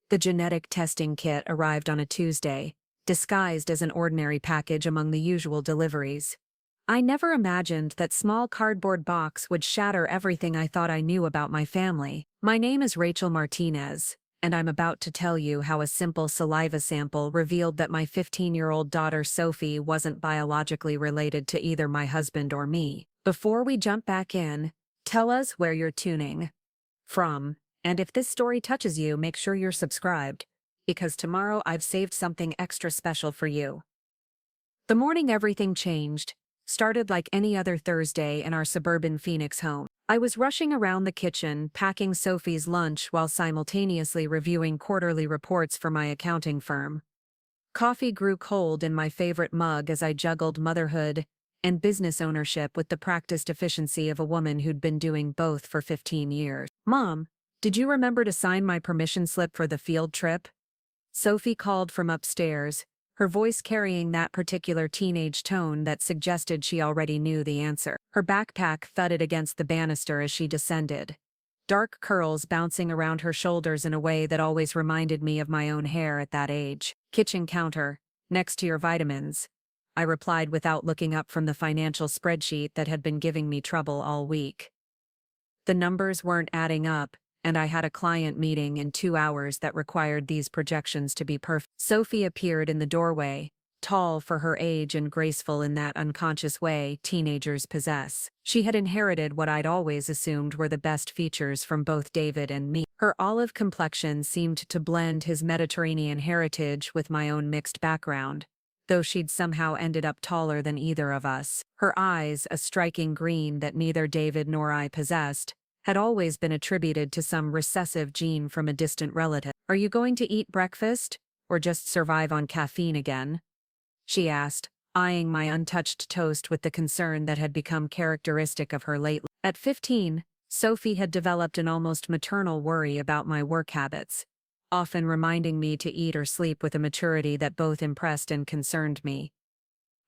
The genetic testing kit arrived on a Tuesday, disguised as an ordinary package among the usual deliveries. I never imagined that small cardboard box would shatter everything I thought I knew about my family. My name is Rachel Martinez, and I'm about to tell you how a simple saliva sample revealed that my 15-year-old daughter Sophie wasn't biologically related to either my husband or me. Before we jump back in, tell us where you're tuning from, and if this story touches you, make sure you're subscribed, because tomorrow I've saved something extra special for you. The morning everything changed started like any other Thursday in our suburban Phoenix home. I was rushing around the kitchen, packing Sophie's lunch while simultaneously reviewing quarterly reports for my accounting firm. Coffee grew cold in my favorite mug as I juggled motherhood and business ownership with the practiced efficiency of a woman who'd been doing both for 15 years. "Mom, did you remember to sign my permission slip for the field trip?" Sophie called from upstairs, her voice carrying that particular teenage tone that suggested she already knew the answer. Her backpack thudded against the banister as she descended, dark curls bouncing around her shoulders in a way that always reminded me of my own hair at that age. "Kitchen counter, next to your vitamins," I replied without looking up from the financial spreadsheet that had been giving me trouble all week. The numbers weren't adding up, and I had a client meeting in 2 hours that required these projections to be perfect. Sophie appeared in the doorway, tall for her age and graceful in that unconscious way teenagers possess. She had inherited what I'd always assumed were the best features from both David and me. Her olive complexion seemed to blend his Mediterranean heritage with my own mixed background, though she'd somehow ended up taller than either of us. Her eyes, a striking green that neither David nor I possessed, had always been attributed to some recessive gene from a distant relative. "Are you going to eat breakfast, or just survive on caffeine again?" she asked, eyeing my untouched toast with the concern that had become characteristic of her lately. At 15, Sophie had developed an almost maternal worry about my work habits, often reminding me to eat or sleep with a maturity that both impressed and concerned me.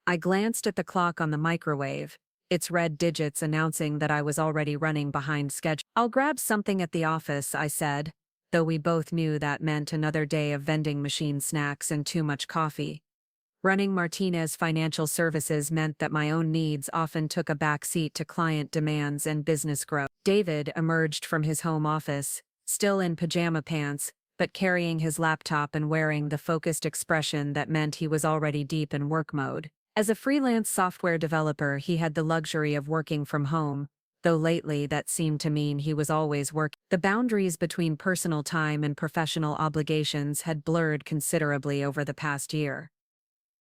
I glanced at the clock on the microwave, its red digits announcing that I was already running behind schedule. "I'll grab something at the office," I said, though we both knew that meant another day of vending machine snacks and too much coffee. Running Martinez Financial Services meant that my own needs often took a back seat to client demands and business growth. David emerged from his home office, still in pajama pants, but carrying his laptop and wearing the focused expression that meant he was already deep in work mode. As a freelance software developer, he had the luxury of working from home, though lately that seemed to mean he was always working. The boundaries between personal time and professional obligations had blurred considerably over the past year.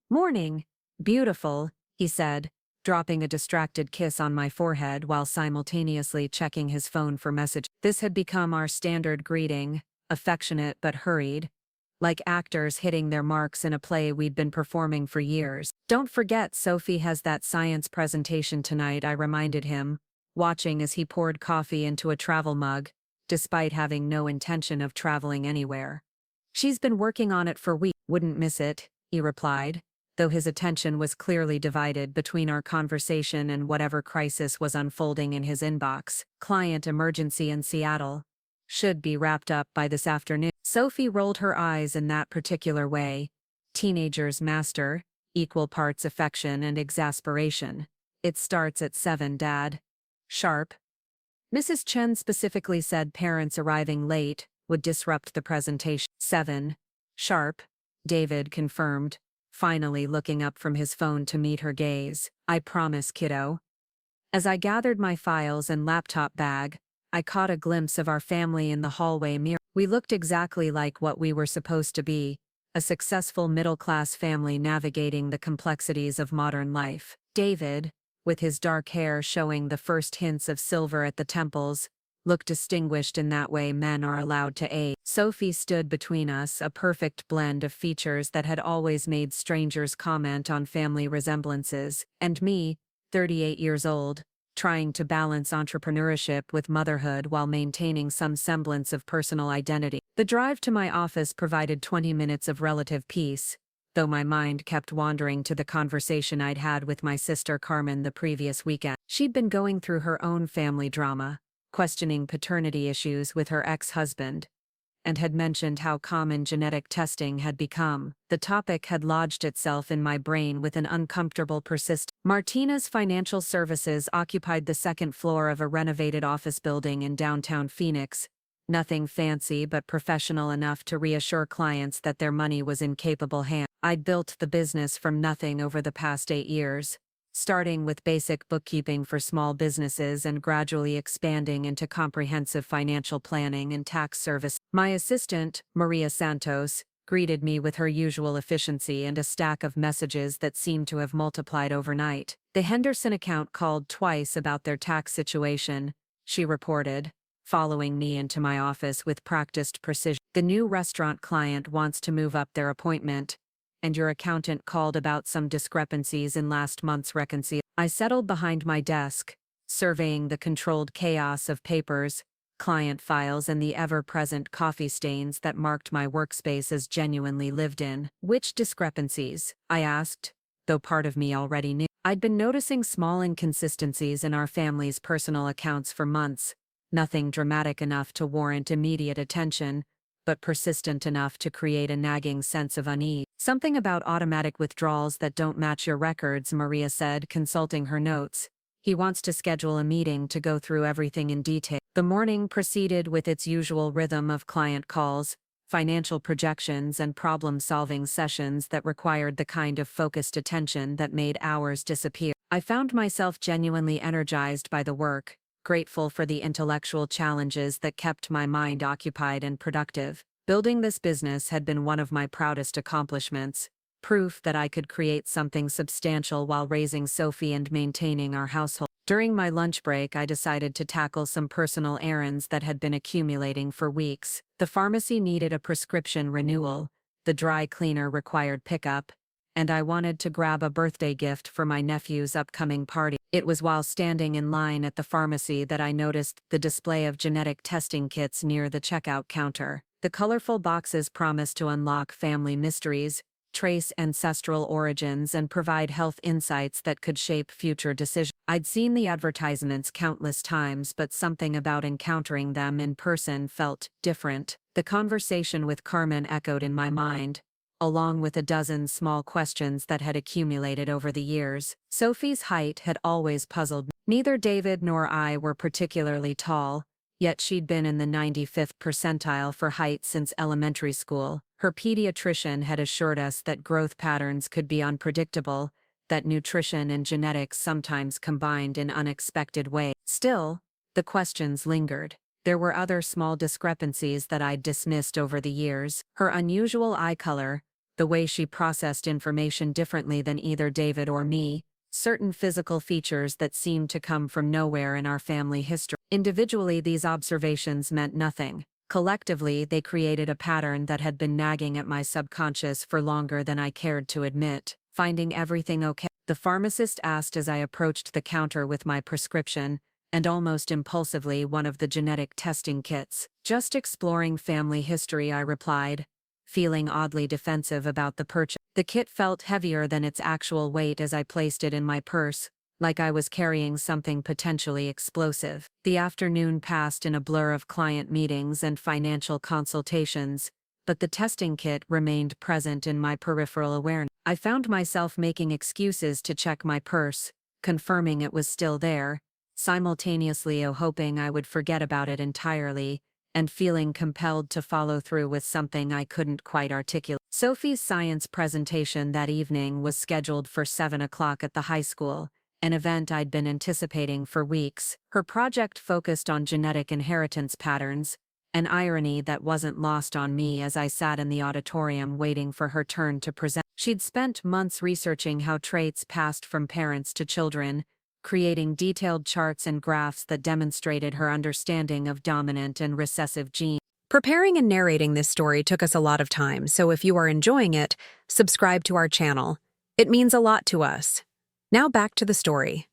"Morning, beautiful," he said, dropping a distracted kiss on my forehead while simultaneously checking his phone for messages. This had become our standard greeting, affectionate but hurried, like actors hitting their marks in a play we'd been performing for years. "Don't forget Sophie has that science presentation tonight," I reminded him, watching as he poured coffee into a travel mug, despite having no intention of traveling anywhere. "She's been working on it for weeks." "Wouldn't miss it," he replied, though his attention was clearly divided between our conversation and whatever crisis was unfolding in his inbox. "Client emergency in Seattle. Should be wrapped up by this afternoon." Sophie rolled her eyes in that particular way. Teenagers master, equal parts affection and exasperation. "It starts at 7, Dad. Sharp." Mrs. Chen specifically said parents arriving late would disrupt the presentation. 7. Sharp, David confirmed, finally looking up from his phone to meet her gaze. "I promise, kiddo." As I gathered my files and laptop bag, I caught a glimpse of our family in the hallway mirror. We looked exactly like what we were supposed to be, a successful middle-class family navigating the complexities of modern life. David, with his dark hair showing the first hints of silver at the temples, looked distinguished in that way men are allowed to age. Sophie stood between us, a perfect blend of features that had always made strangers comment on family resemblances, and me, 38 years old, trying to balance entrepreneurship with motherhood while maintaining some semblance of personal identity. The drive to my office provided 20 minutes of relative peace, though my mind kept wandering to the conversation I'd had with my sister Carmen the previous weekend. She'd been going through her own family drama, questioning paternity issues with her ex-husband, and had mentioned how common genetic testing had become. The topic had lodged itself in my brain with an uncomfortable persistence. Martina's Financial Services occupied the second floor of a renovated office building in downtown Phoenix. Nothing fancy but professional enough to reassure clients that their money was in capable hands. I'd built the business from nothing over the past 8 years, starting with basic bookkeeping for small businesses and gradually expanding into comprehensive financial planning and tax service. My assistant, Maria Santos, greeted me with her usual efficiency and a stack of messages that seemed to have multiplied overnight. The Henderson account called twice about their tax situation, she reported, following me into my office with practiced precision. The new restaurant client wants to move up their appointment, and your accountant called about some discrepancies in last month's reconciliation. I settled behind my desk, surveying the controlled chaos of papers, client files, and the ever-present coffee stains that marked my workspace as genuinely lived in. Which discrepancies? I asked, though part of me already knew. I'd been noticing small inconsistencies in our family's personal accounts for months. Nothing dramatic enough to warrant immediate attention, but persistent enough to create a nagging sense of unease. Something about automatic withdrawals that don't match your records, Maria said, consulting her notes. He wants to schedule a meeting to go through everything in detail. The morning proceeded with its usual rhythm of client calls, financial projections, and problem-solving sessions that required the kind of focused attention that made hours disappear. I found myself genuinely energized by the work, grateful for the intellectual challenges that kept my mind occupied and productive. Building this business had been one of my proudest accomplishments, proof that I could create something substantial while raising Sophie and maintaining our household. During my lunch break, I decided to tackle some personal errands that had been accumulating for weeks. The pharmacy needed a prescription renewal, the dry cleaner required pickup, and I wanted to grab a birthday gift for my nephew's upcoming party. It was while standing in line at the pharmacy that I noticed the display of genetic testing kits near the checkout counter. The colorful boxes promised to unlock family mysteries, trace ancestral origins, and provide health insights that could shape future decisions. I'd seen the advertisements countless times, but something about encountering them in person felt different. The conversation with Carmen echoed in my mind, along with a dozen small questions that had accumulated over the years. Sophie's height had always puzzled me. Neither David nor I were particularly tall, yet she'd been in the 95th percentile for height since elementary school. Her pediatrician had assured us that growth patterns could be unpredictable, that nutrition and genetics sometimes combined in unexpected ways. Still, the questions lingered. There were other small discrepancies that I'd dismissed over the years. Her unusual eye color, the way she processed information differently than either David or me, certain physical features that seemed to come from nowhere in our family history. Individually, these observations meant nothing. Collectively, they created a pattern that had been nagging at my subconscious for longer than I cared to admit. Finding everything okay? The pharmacist asked as I approached the counter with my prescription, and almost impulsively one of the genetic testing kits. Just exploring family history, I replied, feeling oddly defensive about the purchase. The kit felt heavier than its actual weight as I placed it in my purse, like I was carrying something potentially explosive. The afternoon passed in a blur of client meetings and financial consultations, but the testing kit remained present in my peripheral awareness. I found myself making excuses to check my purse, confirming it was still there, simultaneously hoping I would forget about it entirely, and feeling compelled to follow through with something I couldn't quite articulate. Sophie's science presentation that evening was scheduled for 7 o'clock at the high school, an event I'd been anticipating for weeks. Her project focused on genetic inheritance patterns, an irony that wasn't lost on me as I sat in the auditorium waiting for her turn to present. She'd spent months researching how traits passed from parents to children, creating detailed charts and graphs that demonstrated her understanding of dominant and recessive genes. Preparing and narrating this story took us a lot of time, so if you are enjoying it, subscribe to our channel. It means a lot to us. Now back to the story.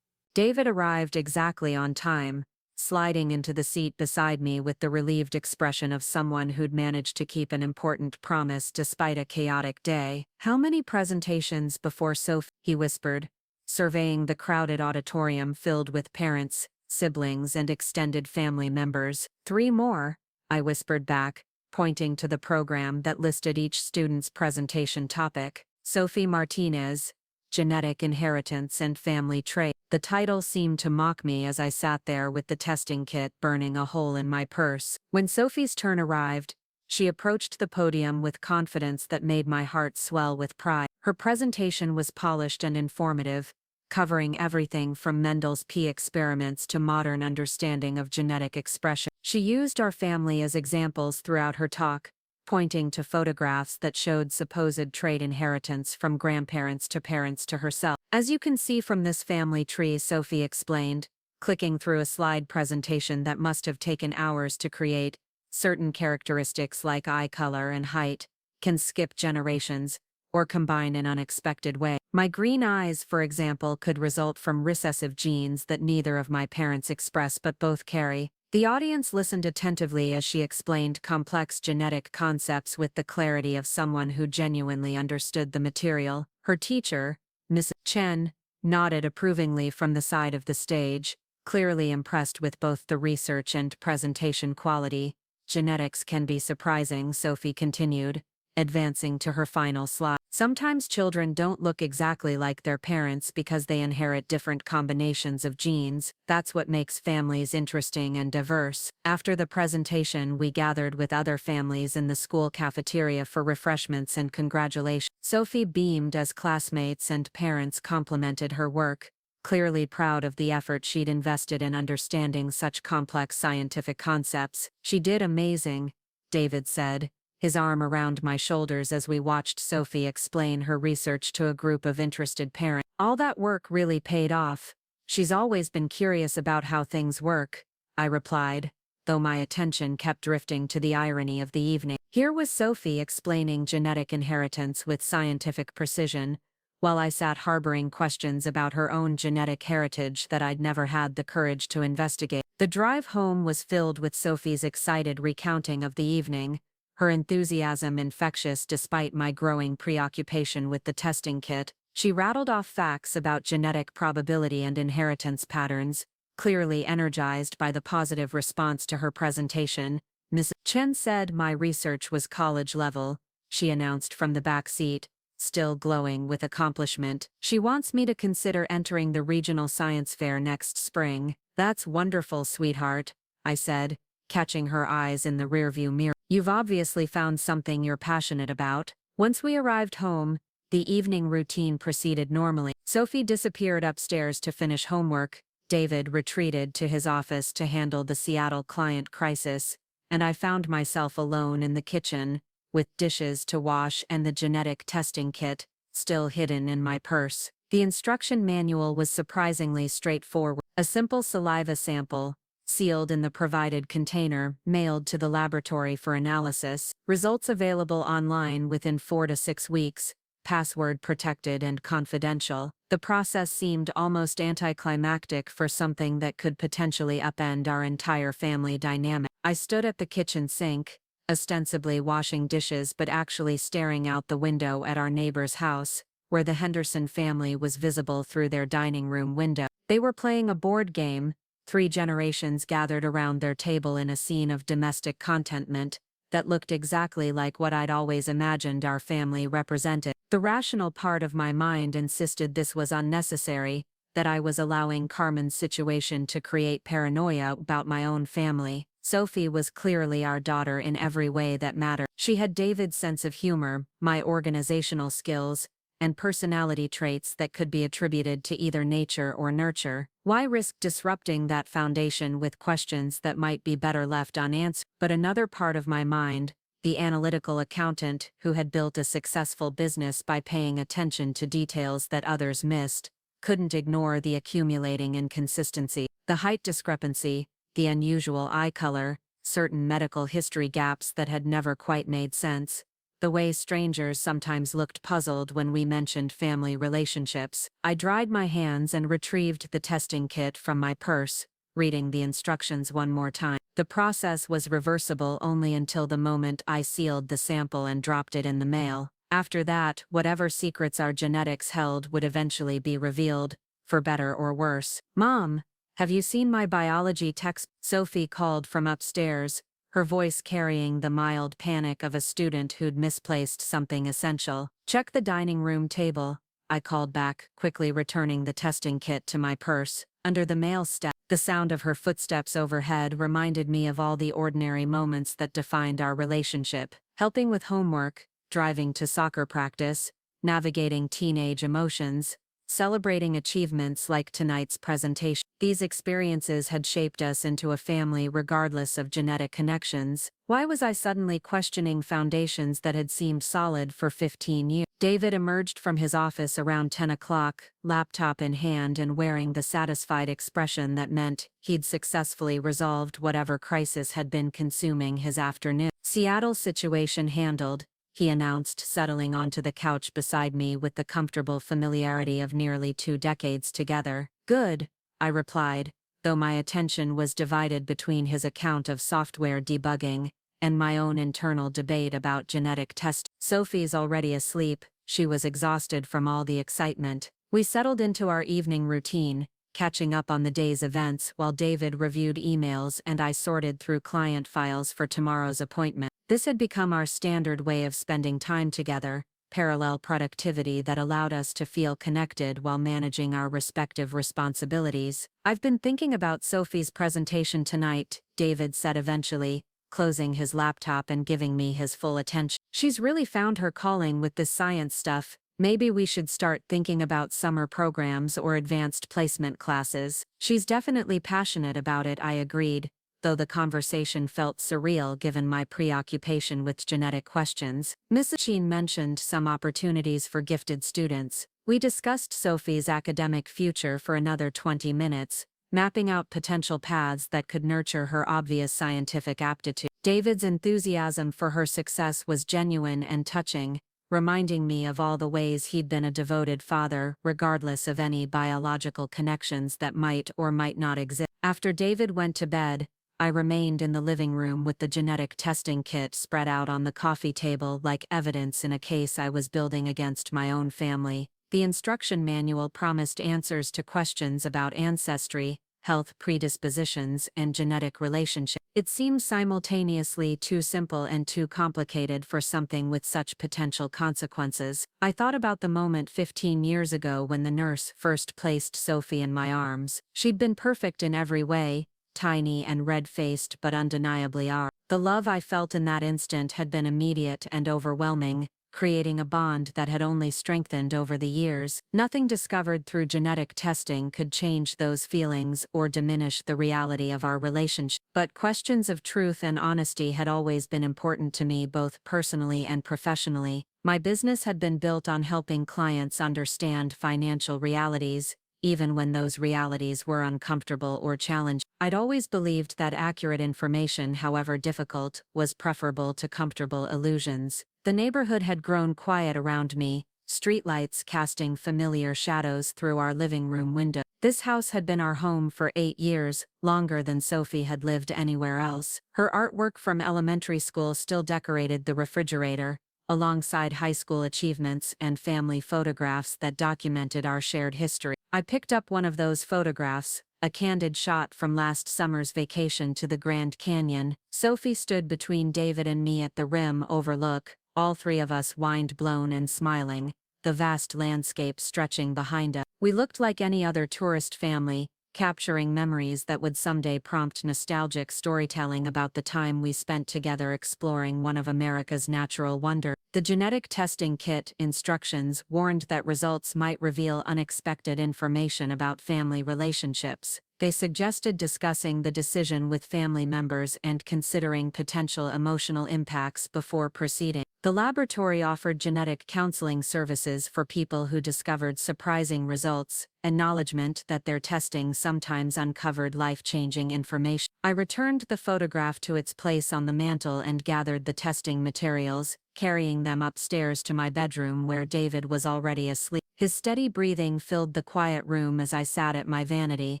David arrived exactly on time, sliding into the seat beside me with the relieved expression of someone who'd managed to keep an important promise despite a chaotic day. "How many presentations before Sophie?" he whispered, surveying the crowded auditorium filled with parents, siblings, and extended family members. "3 more," I whispered back, pointing to the program that listed each student's presentation topic. Sophie Martinez, Genetic Inheritance and Family Trait. The title seemed to mock me as I sat there with the testing kit burning a hole in my purse. When Sophie's turn arrived, she approached the podium with confidence that made my heart swell with pride. Her presentation was polished and informative, covering everything from Mendel's pea experiments to modern understanding of genetic expression. She used our family as examples throughout her talk, pointing to photographs that showed supposed trait inheritance from grandparents to parents to herself. As you can see from this family tree, Sophie explained, clicking through a slide presentation that must have taken hours to create, certain characteristics like eye color and height can skip generations or combine in unexpected ways. My green eyes, for example, could result from recessive genes that neither of my parents express but both carry. The audience listened attentively as she explained complex genetic concepts with the clarity of someone who genuinely understood the material. Her teacher, Miss Chen, nodded approvingly from the side of the stage, clearly impressed with both the research and presentation quality. Genetics can be surprising, Sophie continued, advancing to her final slide. Sometimes children don't look exactly like their parents because they inherit different combinations of genes. That's what makes families interesting and diverse. After the presentation, we gathered with other families in the school cafeteria for refreshments and congratulations. Sophie beamed as classmates and parents complimented her work, clearly proud of the effort she'd invested in understanding such complex scientific concepts. "She did amazing," David said, his arm around my shoulders as we watched Sophie explain her research to a group of interested parents. "All that work really paid off. She's always been curious about how things work," I replied, though my attention kept drifting to the irony of the evening. Here was Sophie explaining genetic inheritance with scientific precision, while I sat harboring questions about her own genetic heritage that I'd never had the courage to investigate. The drive home was filled with Sophie's excited recounting of the evening, her enthusiasm infectious despite my growing preoccupation with the testing kit. She rattled off facts about genetic probability and inheritance patterns, clearly energized by the positive response to her presentation. Ms. Chen said my research was college level, she announced from the back seat, still glowing with accomplishment. "She wants me to consider entering the regional science fair next spring." "That's wonderful, sweetheart," I said, catching her eyes in the rearview mirror. "You've obviously found something you're passionate about." Once we arrived home, the evening routine proceeded normally. Sophie disappeared upstairs to finish homework, David retreated to his office to handle the Seattle client crisis, and I found myself alone in the kitchen, with dishes to wash and the genetic testing kit, still hidden in my purse. The instruction manual was surprisingly straightforward. A simple saliva sample, sealed in the provided container, mailed to the laboratory for analysis, results available online within 4 to 6 weeks, password protected and confidential. The process seemed almost anticlimactic for something that could potentially upend our entire family dynamic. I stood at the kitchen sink, ostensibly washing dishes but actually staring out the window at our neighbor's house, where the Henderson family was visible through their dining room window. They were playing a board game, 3 generations gathered around their table in a scene of domestic contentment that looked exactly like what I'd always imagined our family represented. The rational part of my mind insisted this was unnecessary, that I was allowing Carmen's situation to create paranoia about my own family. Sophie was clearly our daughter in every way that mattered. She had David's sense of humor, my organizational skills, and personality traits that could be attributed to either nature or nurture. Why risk disrupting that foundation with questions that might be better left unanswered? But another part of my mind, the analytical accountant who had built a successful business by paying attention to details that others missed, couldn't ignore the accumulating inconsistency. The height discrepancy, the unusual eye color, certain medical history gaps that had never quite made sense. The way strangers sometimes looked puzzled when we mentioned family relationships. I dried my hands and retrieved the testing kit from my purse, reading the instructions one more time. The process was reversible only until the moment I sealed the sample and dropped it in the mail. After that, whatever secrets our genetics held would eventually be revealed, for better or worse. "Mom, have you seen my biology text?" Sophie called from upstairs, her voice carrying the mild panic of a student who'd misplaced something essential. "Check the dining room table," I called back, quickly returning the testing kit to my purse. Under the mail stack, the sound of her footsteps overhead reminded me of all the ordinary moments that defined our relationship. Helping with homework, driving to soccer practice, navigating teenage emotions, celebrating achievements like tonight's presentation. These experiences had shaped us into a family regardless of genetic connections. Why was I suddenly questioning foundations that had seemed solid for 15 years? David emerged from his office around 10 o'clock, laptop in hand and wearing the satisfied expression that meant he'd successfully resolved whatever crisis had been consuming his afternoon. "Seattle situation handled," he announced, settling onto the couch beside me with the comfortable familiarity of nearly 2 decades together. "Good," I replied, though my attention was divided between his account of software debugging and my own internal debate about genetic testing. "Sophie's already asleep," she was exhausted from all the excitement. We settled into our evening routine, catching up on the day's events while David reviewed emails and I sorted through client files for tomorrow's appointment. This had become our standard way of spending time together, parallel productivity that allowed us to feel connected while managing our respective responsibilities. "I've been thinking about Sophie's presentation tonight," David said eventually, closing his laptop and giving me his full attention. "She's really found her calling with this science stuff. Maybe we should start thinking about summer programs or advanced placement classes." "She's definitely passionate about it," I agreed, though the conversation felt surreal given my preoccupation with genetic questions. Mrs. Sheen mentioned some opportunities for gifted students. We discussed Sophie's academic future for another 20 minutes, mapping out potential paths that could nurture her obvious scientific aptitude. David's enthusiasm for her success was genuine and touching, reminding me of all the ways he'd been a devoted father, regardless of any biological connections that might or might not exist. After David went to bed, I remained in the living room with the genetic testing kit spread out on the coffee table like evidence in a case I was building against my own family. The instruction manual promised answers to questions about ancestry, health predispositions, and genetic relationships. It seemed simultaneously too simple and too complicated for something with such potential consequences. I thought about the moment 15 years ago when the nurse first placed Sophie in my arms. She'd been perfect in every way, tiny and red-faced but undeniably ours. The love I felt in that instant had been immediate and overwhelming, creating a bond that had only strengthened over the years. Nothing discovered through genetic testing could change those feelings or diminish the reality of our relationship. But questions of truth and honesty had always been important to me both personally and professionally. My business had been built on helping clients understand financial realities, even when those realities were uncomfortable or challenging. I'd always believed that accurate information, however difficult, was preferable to comfortable illusions. The neighborhood had grown quiet around me, streetlights casting familiar shadows through our living room window. This house had been our home for 8 years, longer than Sophie had lived anywhere else. Her artwork from elementary school still decorated the refrigerator, alongside high school achievements and family photographs that documented our shared history. I picked up one of those photographs, a candid shot from last summer's vacation to the Grand Canyon. Sophie stood between David and me at the rim overlook, all three of us wind-blown and smiling, the vast landscape stretching behind us. We looked like any other tourist family, capturing memories that would someday prompt nostalgic storytelling about the time we spent together exploring one of America's natural wonders. The genetic testing kit instructions warned that results might reveal unexpected information about family relationships. They suggested discussing the decision with family members and considering potential emotional impacts before proceeding. The laboratory offered genetic counseling services for people who discovered surprising results, acknowledgement that their testing sometimes uncovered life-changing information. I returned the photograph to its place on the mantel and gathered the testing materials, carrying them upstairs to my bedroom where David was already asleep. His steady breathing filled the quiet room as I sat at my vanity,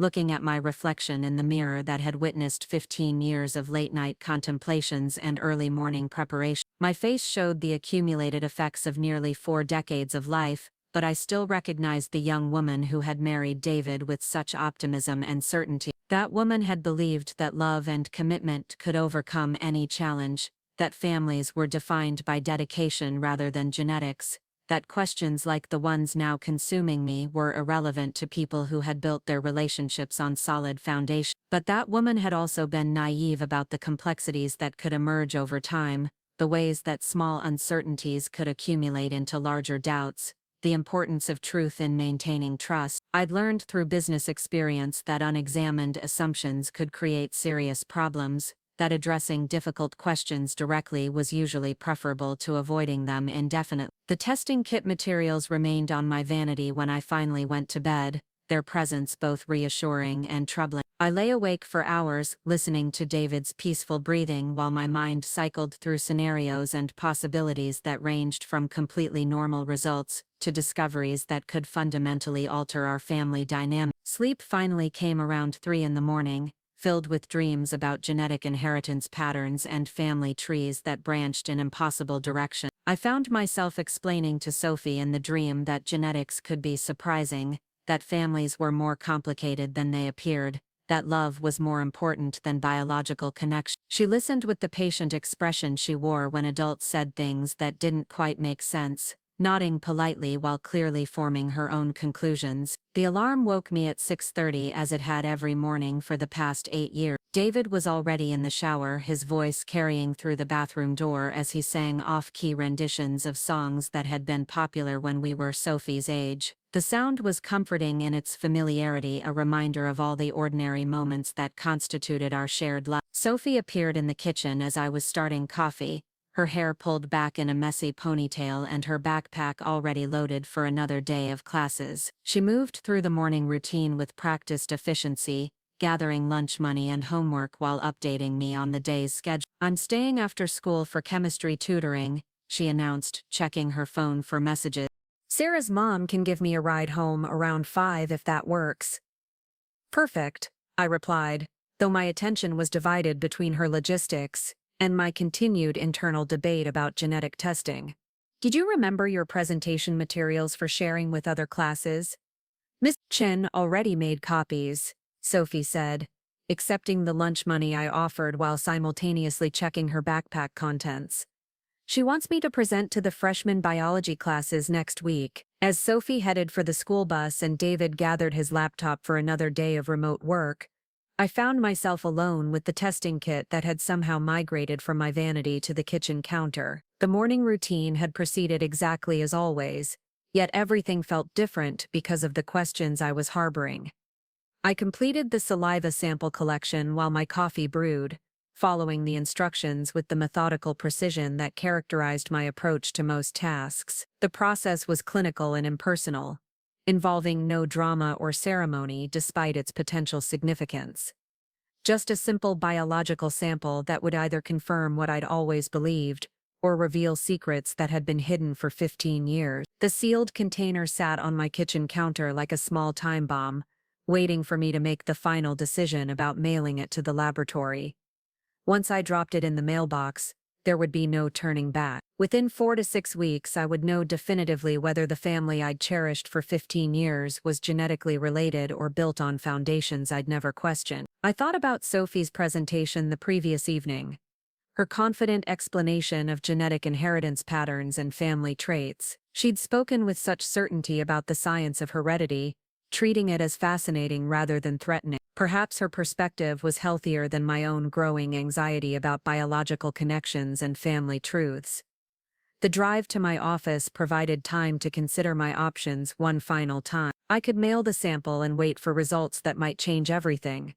looking at my reflection in the mirror that had witnessed 15 years of late-night contemplations and early morning preparation. My face showed the accumulated effects of nearly 4 decades of life, but I still recognized the young woman who had married David with such optimism and certainty. That woman had believed that love and commitment could overcome any challenge, that families were defined by dedication rather than genetics, that questions like the ones now consuming me were irrelevant to people who had built their relationships on solid foundation. But that woman had also been naive about the complexities that could emerge over time, the ways that small uncertainties could accumulate into larger doubts, the importance of truth in maintaining trust. I'd learned through business experience that unexamined assumptions could create serious problems, that addressing difficult questions directly was usually preferable to avoiding them indefinitely. The testing kit materials remained on my vanity when I finally went to bed, their presence both reassuring and troubling. I lay awake for hours, listening to David's peaceful breathing while my mind cycled through scenarios and possibilities that ranged from completely normal results to discoveries that could fundamentally alter our family dynamic. Sleep finally came around 3 in the morning, filled with dreams about genetic inheritance patterns and family trees that branched in impossible directions. I found myself explaining to Sophie in the dream that genetics could be surprising, that families were more complicated than they appeared, that love was more important than biological connection. She listened with the patient expression she wore when adults said things that didn't quite make sense, nodding politely while clearly forming her own conclusions. The alarm woke me at 6:30 as it had every morning for the past 8 years. David was already in the shower, his voice carrying through the bathroom door as he sang off-key renditions of songs that had been popular when we were Sophie's age. The sound was comforting in its familiarity, a reminder of all the ordinary moments that constituted our shared life. Sophie appeared in the kitchen as I was starting coffee, her hair pulled back in a messy ponytail and her backpack already loaded for another day of classes. She moved through the morning routine with practiced efficiency, gathering lunch money and homework while updating me on the day's schedule. "I'm staying after school for chemistry tutoring," she announced, checking her phone for messages. "Sarah's mom can give me a ride home around 5 if that works." "Perfect," I replied, though my attention was divided between her logistics and my continued internal debate about genetic testing. "Did you remember your presentation materials for sharing with other classes?" "Miss Chen already made copies," Sophie said, accepting the lunch money I offered while simultaneously checking her backpack contents. "She wants me to present to the freshman biology classes next week." As Sophie headed for the school bus and David gathered his laptop for another day of remote work, I found myself alone with the testing kit that had somehow migrated from my vanity to the kitchen counter. The morning routine had proceeded exactly as always, yet everything felt different because of the questions I was harboring. I completed the saliva sample collection while my coffee brewed, following the instructions with the methodical precision that characterized my approach to most tasks. The process was clinical and impersonal, involving no drama or ceremony despite its potential significance. Just a simple biological sample that would either confirm what I'd always believed or reveal secrets that had been hidden for 15 years. The sealed container sat on my kitchen counter like a small time bomb, waiting for me to make the final decision about mailing it to the laboratory. Once I dropped it in the mailbox, there would be no turning back. Within 4 to 6 weeks, I would know definitively whether the family I'd cherished for 15 years was genetically related or built on foundations I'd never questioned. I thought about Sophie's presentation the previous evening. Her confident explanation of genetic inheritance patterns and family traits. She'd spoken with such certainty about the science of heredity, treating it as fascinating rather than threatening. Perhaps her perspective was healthier than my own growing anxiety about biological connections and family truths. The drive to my office provided time to consider my options one final time. I could mail the sample and wait for results that might change everything.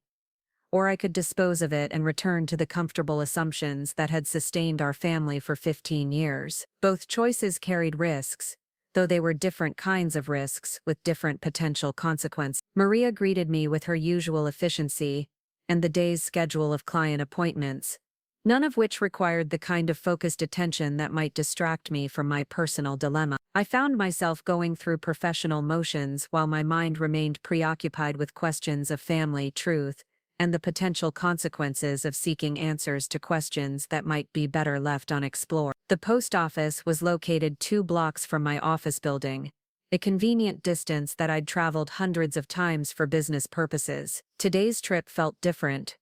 Or I could dispose of it and return to the comfortable assumptions that had sustained our family for 15 years. Both choices carried risks, though they were different kinds of risks with different potential consequences. Maria greeted me with her usual efficiency and the day's schedule of client appointments, none of which required the kind of focused attention that might distract me from my personal dilemma. I found myself going through professional motions while my mind remained preoccupied with questions of family truth and the potential consequences of seeking answers to questions that might be better left unexplored. The post office was located 2 blocks from my office building, a convenient distance that I'd traveled hundreds of times for business purposes. Today's trip felt different,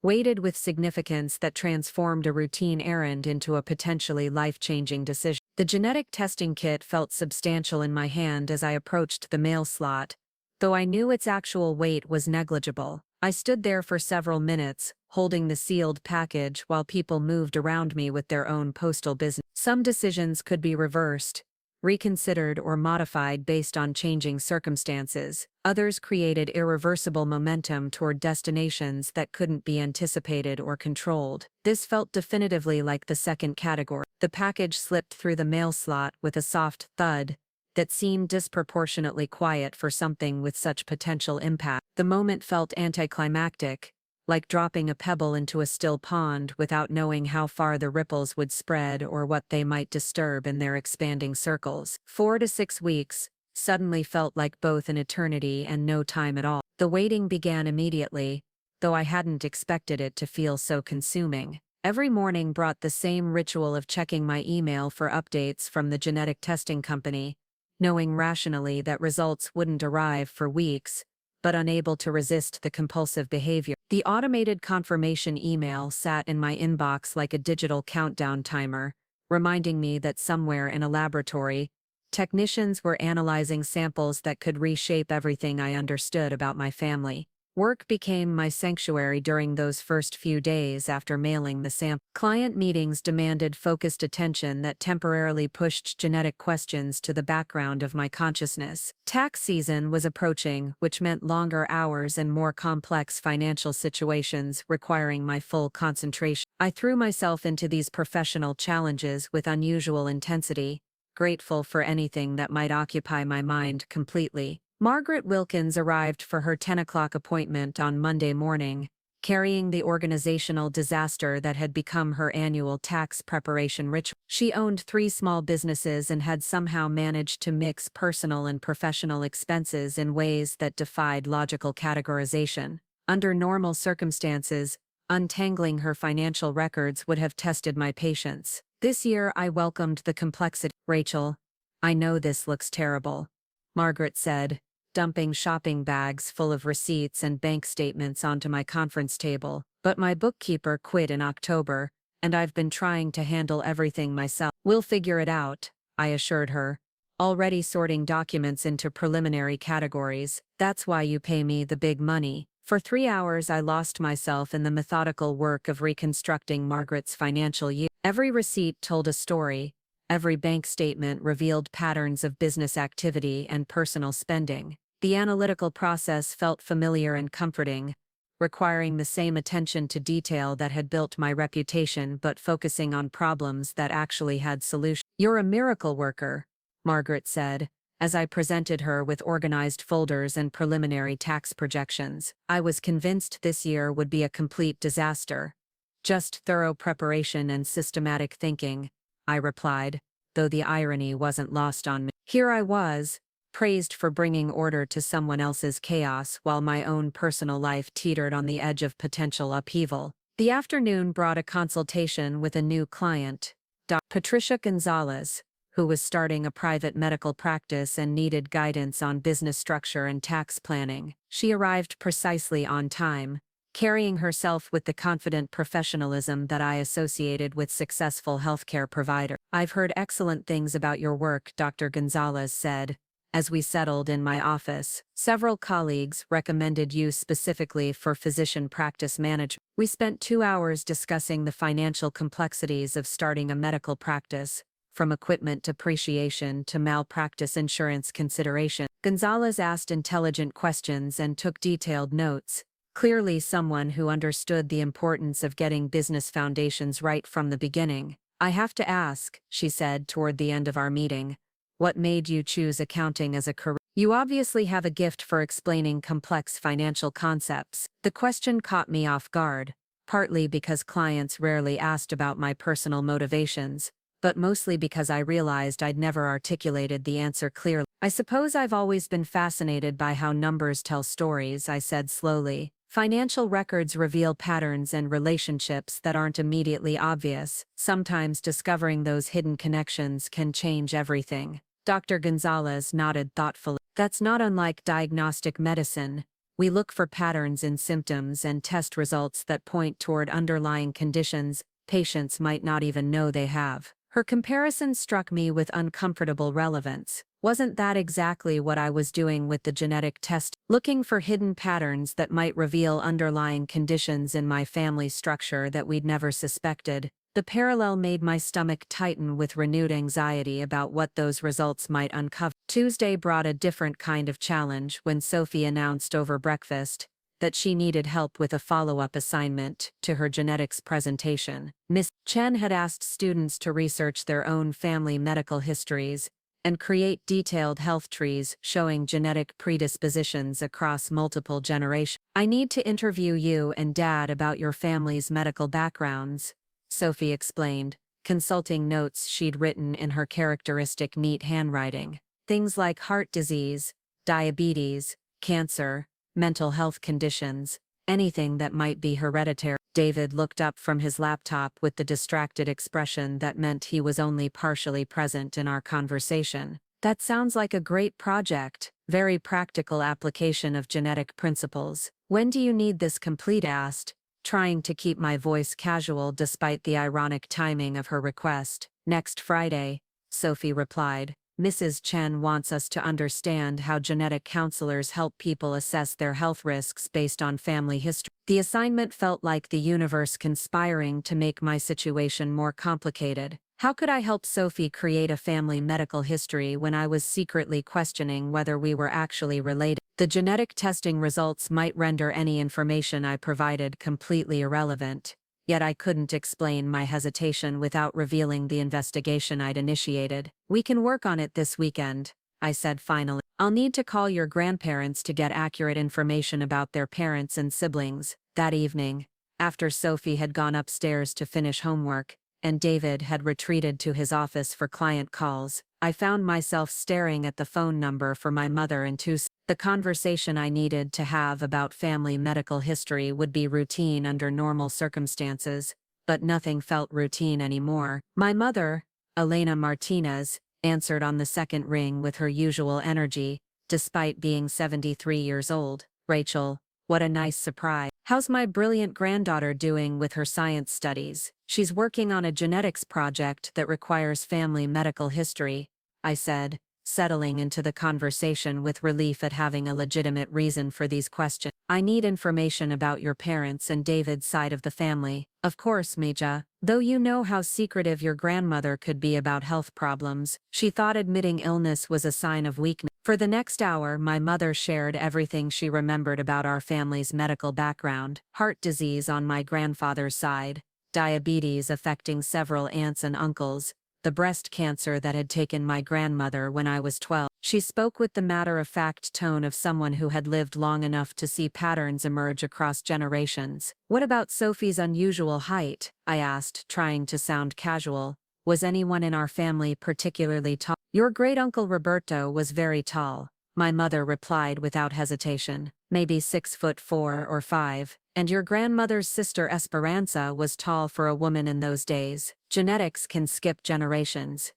weighted with significance that transformed a routine errand into a potentially life-changing decision. The genetic testing kit felt substantial in my hand as I approached the mail slot, though I knew its actual weight was negligible. I stood there for several minutes, holding the sealed package while people moved around me with their own postal business. Some decisions could be reversed, reconsidered or modified based on changing circumstances. Others created irreversible momentum toward destinations that couldn't be anticipated or controlled. This felt definitively like the second category. The package slipped through the mail slot with a soft thud that seemed disproportionately quiet for something with such potential impact. The moment felt anticlimactic, like dropping a pebble into a still pond without knowing how far the ripples would spread or what they might disturb in their expanding circles. 4 to 6 weeks suddenly felt like both an eternity and no time at all. The waiting began immediately, though I hadn't expected it to feel so consuming. Every morning brought the same ritual of checking my email for updates from the genetic testing company, knowing rationally that results wouldn't arrive for weeks, but unable to resist the compulsive behavior. The automated confirmation email sat in my inbox like a digital countdown timer, reminding me that somewhere in a laboratory, technicians were analyzing samples that could reshape everything I understood about my family. Work became my sanctuary during those first few days after mailing the sample. Client meetings demanded focused attention that temporarily pushed genetic questions to the background of my consciousness. Tax season was approaching, which meant longer hours and more complex financial situations requiring my full concentration. I threw myself into these professional challenges with unusual intensity, grateful for anything that might occupy my mind completely. Margaret Wilkins arrived for her 10 o'clock appointment on Monday morning, carrying the organizational disaster that had become her annual tax preparation ritual. She owned 3 small businesses and had somehow managed to mix personal and professional expenses in ways that defied logical categorization. Under normal circumstances, untangling her financial records would have tested my patience. This year I welcomed the complexity. "Rachel, I know this looks terrible," Margaret said, dumping shopping bags full of receipts and bank statements onto my conference table, "but my bookkeeper quit in October, and I've been trying to handle everything myself." "We'll figure it out," I assured her, already sorting documents into preliminary categories. "That's why you pay me the big money." For 3 hours I lost myself in the methodical work of reconstructing Margaret's financial year. Every receipt told a story, every bank statement revealed patterns of business activity and personal spending. The analytical process felt familiar and comforting, requiring the same attention to detail that had built my reputation but focusing on problems that actually had solutions. "You're a miracle worker," Margaret said, as I presented her with organized folders and preliminary tax projections. "I was convinced this year would be a complete disaster. Just thorough preparation and systematic thinking," I replied, though the irony wasn't lost on me. Here I was, praised for bringing order to someone else's chaos while my own personal life teetered on the edge of potential upheaval. The afternoon brought a consultation with a new client, Dr. Patricia Gonzalez, who was starting a private medical practice and needed guidance on business structure and tax planning. She arrived precisely on time, carrying herself with the confident professionalism that I associated with successful healthcare providers. "I've heard excellent things about your work," Dr. Gonzalez said, as we settled in my office. "Several colleagues recommended you specifically for physician practice management." We spent 2 hours discussing the financial complexities of starting a medical practice, from equipment depreciation to malpractice insurance consideration. Gonzalez asked intelligent questions and took detailed notes, clearly someone who understood the importance of getting business foundations right from the beginning. "I have to ask," she said toward the end of our meeting, "what made you choose accounting as a career? You obviously have a gift for explaining complex financial concepts." The question caught me off guard, partly because clients rarely asked about my personal motivations, but mostly because I realized I'd never articulated the answer clearly. "I suppose I've always been fascinated by how numbers tell stories," I said slowly. "Financial records reveal patterns and relationships that aren't immediately obvious. Sometimes discovering those hidden connections can change everything." Dr. Gonzalez nodded thoughtfully. That's not unlike diagnostic medicine. We look for patterns in symptoms and test results that point toward underlying conditions patients might not even know they have. Her comparison struck me with uncomfortable relevance. Wasn't that exactly what I was doing with the genetic test? Looking for hidden patterns that might reveal underlying conditions in my family structure that we'd never suspected. The parallel made my stomach tighten with renewed anxiety about what those results might uncover. Tuesday brought a different kind of challenge when Sophie announced over breakfast that she needed help with a follow-up assignment to her genetics presentation. Miss Chen had asked students to research their own family medical histories and create detailed health trees showing genetic predispositions across multiple generations. I need to interview you and Dad about your family's medical backgrounds, Sophie explained, consulting notes she'd written in her characteristic neat handwriting. Things like heart disease, diabetes, cancer, mental health conditions, anything that might be hereditary. David looked up from his laptop with the distracted expression that meant he was only partially present in our conversation. That sounds like a great project, very practical application of genetic principles. When do you need this complete? Asked, trying to keep my voice casual despite the ironic timing of her request. Next Friday, Sophie replied. Mrs. Chen wants us to understand how genetic counselors help people assess their health risks based on family history. The assignment felt like the universe conspiring to make my situation more complicated. How could I help Sophie create a family medical history when I was secretly questioning whether we were actually related? The genetic testing results might render any information I provided completely irrelevant. Yet I couldn't explain my hesitation without revealing the investigation I'd initiated. We can work on it this weekend, I said finally. I'll need to call your grandparents to get accurate information about their parents and siblings. That evening, after Sophie had gone upstairs to finish homework, and David had retreated to his office for client calls, I found myself staring at the phone number for my mother and two. The conversation I needed to have about family medical history would be routine under normal circumstances, but nothing felt routine anymore. My mother, Elena Martinez, answered on the second ring with her usual energy, despite being 73 years old. Rachel, what a nice surprise. How's my brilliant granddaughter doing with her science studies? She's working on a genetics project that requires family medical history, I said, settling into the conversation with relief at having a legitimate reason for these questions. I need information about your parents and David's side of the family. Of course, Mija. Though you know how secretive your grandmother could be about health problems, she thought admitting illness was a sign of weakness. For the next hour, my mother shared everything she remembered about our family's medical background: heart disease on my grandfather's side, diabetes affecting several aunts and uncles, the breast cancer that had taken my grandmother when I was 12. She spoke with the matter-of-fact tone of someone who had lived long enough to see patterns emerge across generations. What about Sophie's unusual height? I asked, trying to sound casual. Was anyone in our family particularly tall? Your great-uncle Roberto was very tall, my mother replied without hesitation. Maybe 6'4" or 5. And your grandmother's sister Esperanza was tall for a woman in those days. Genetics can skip generations.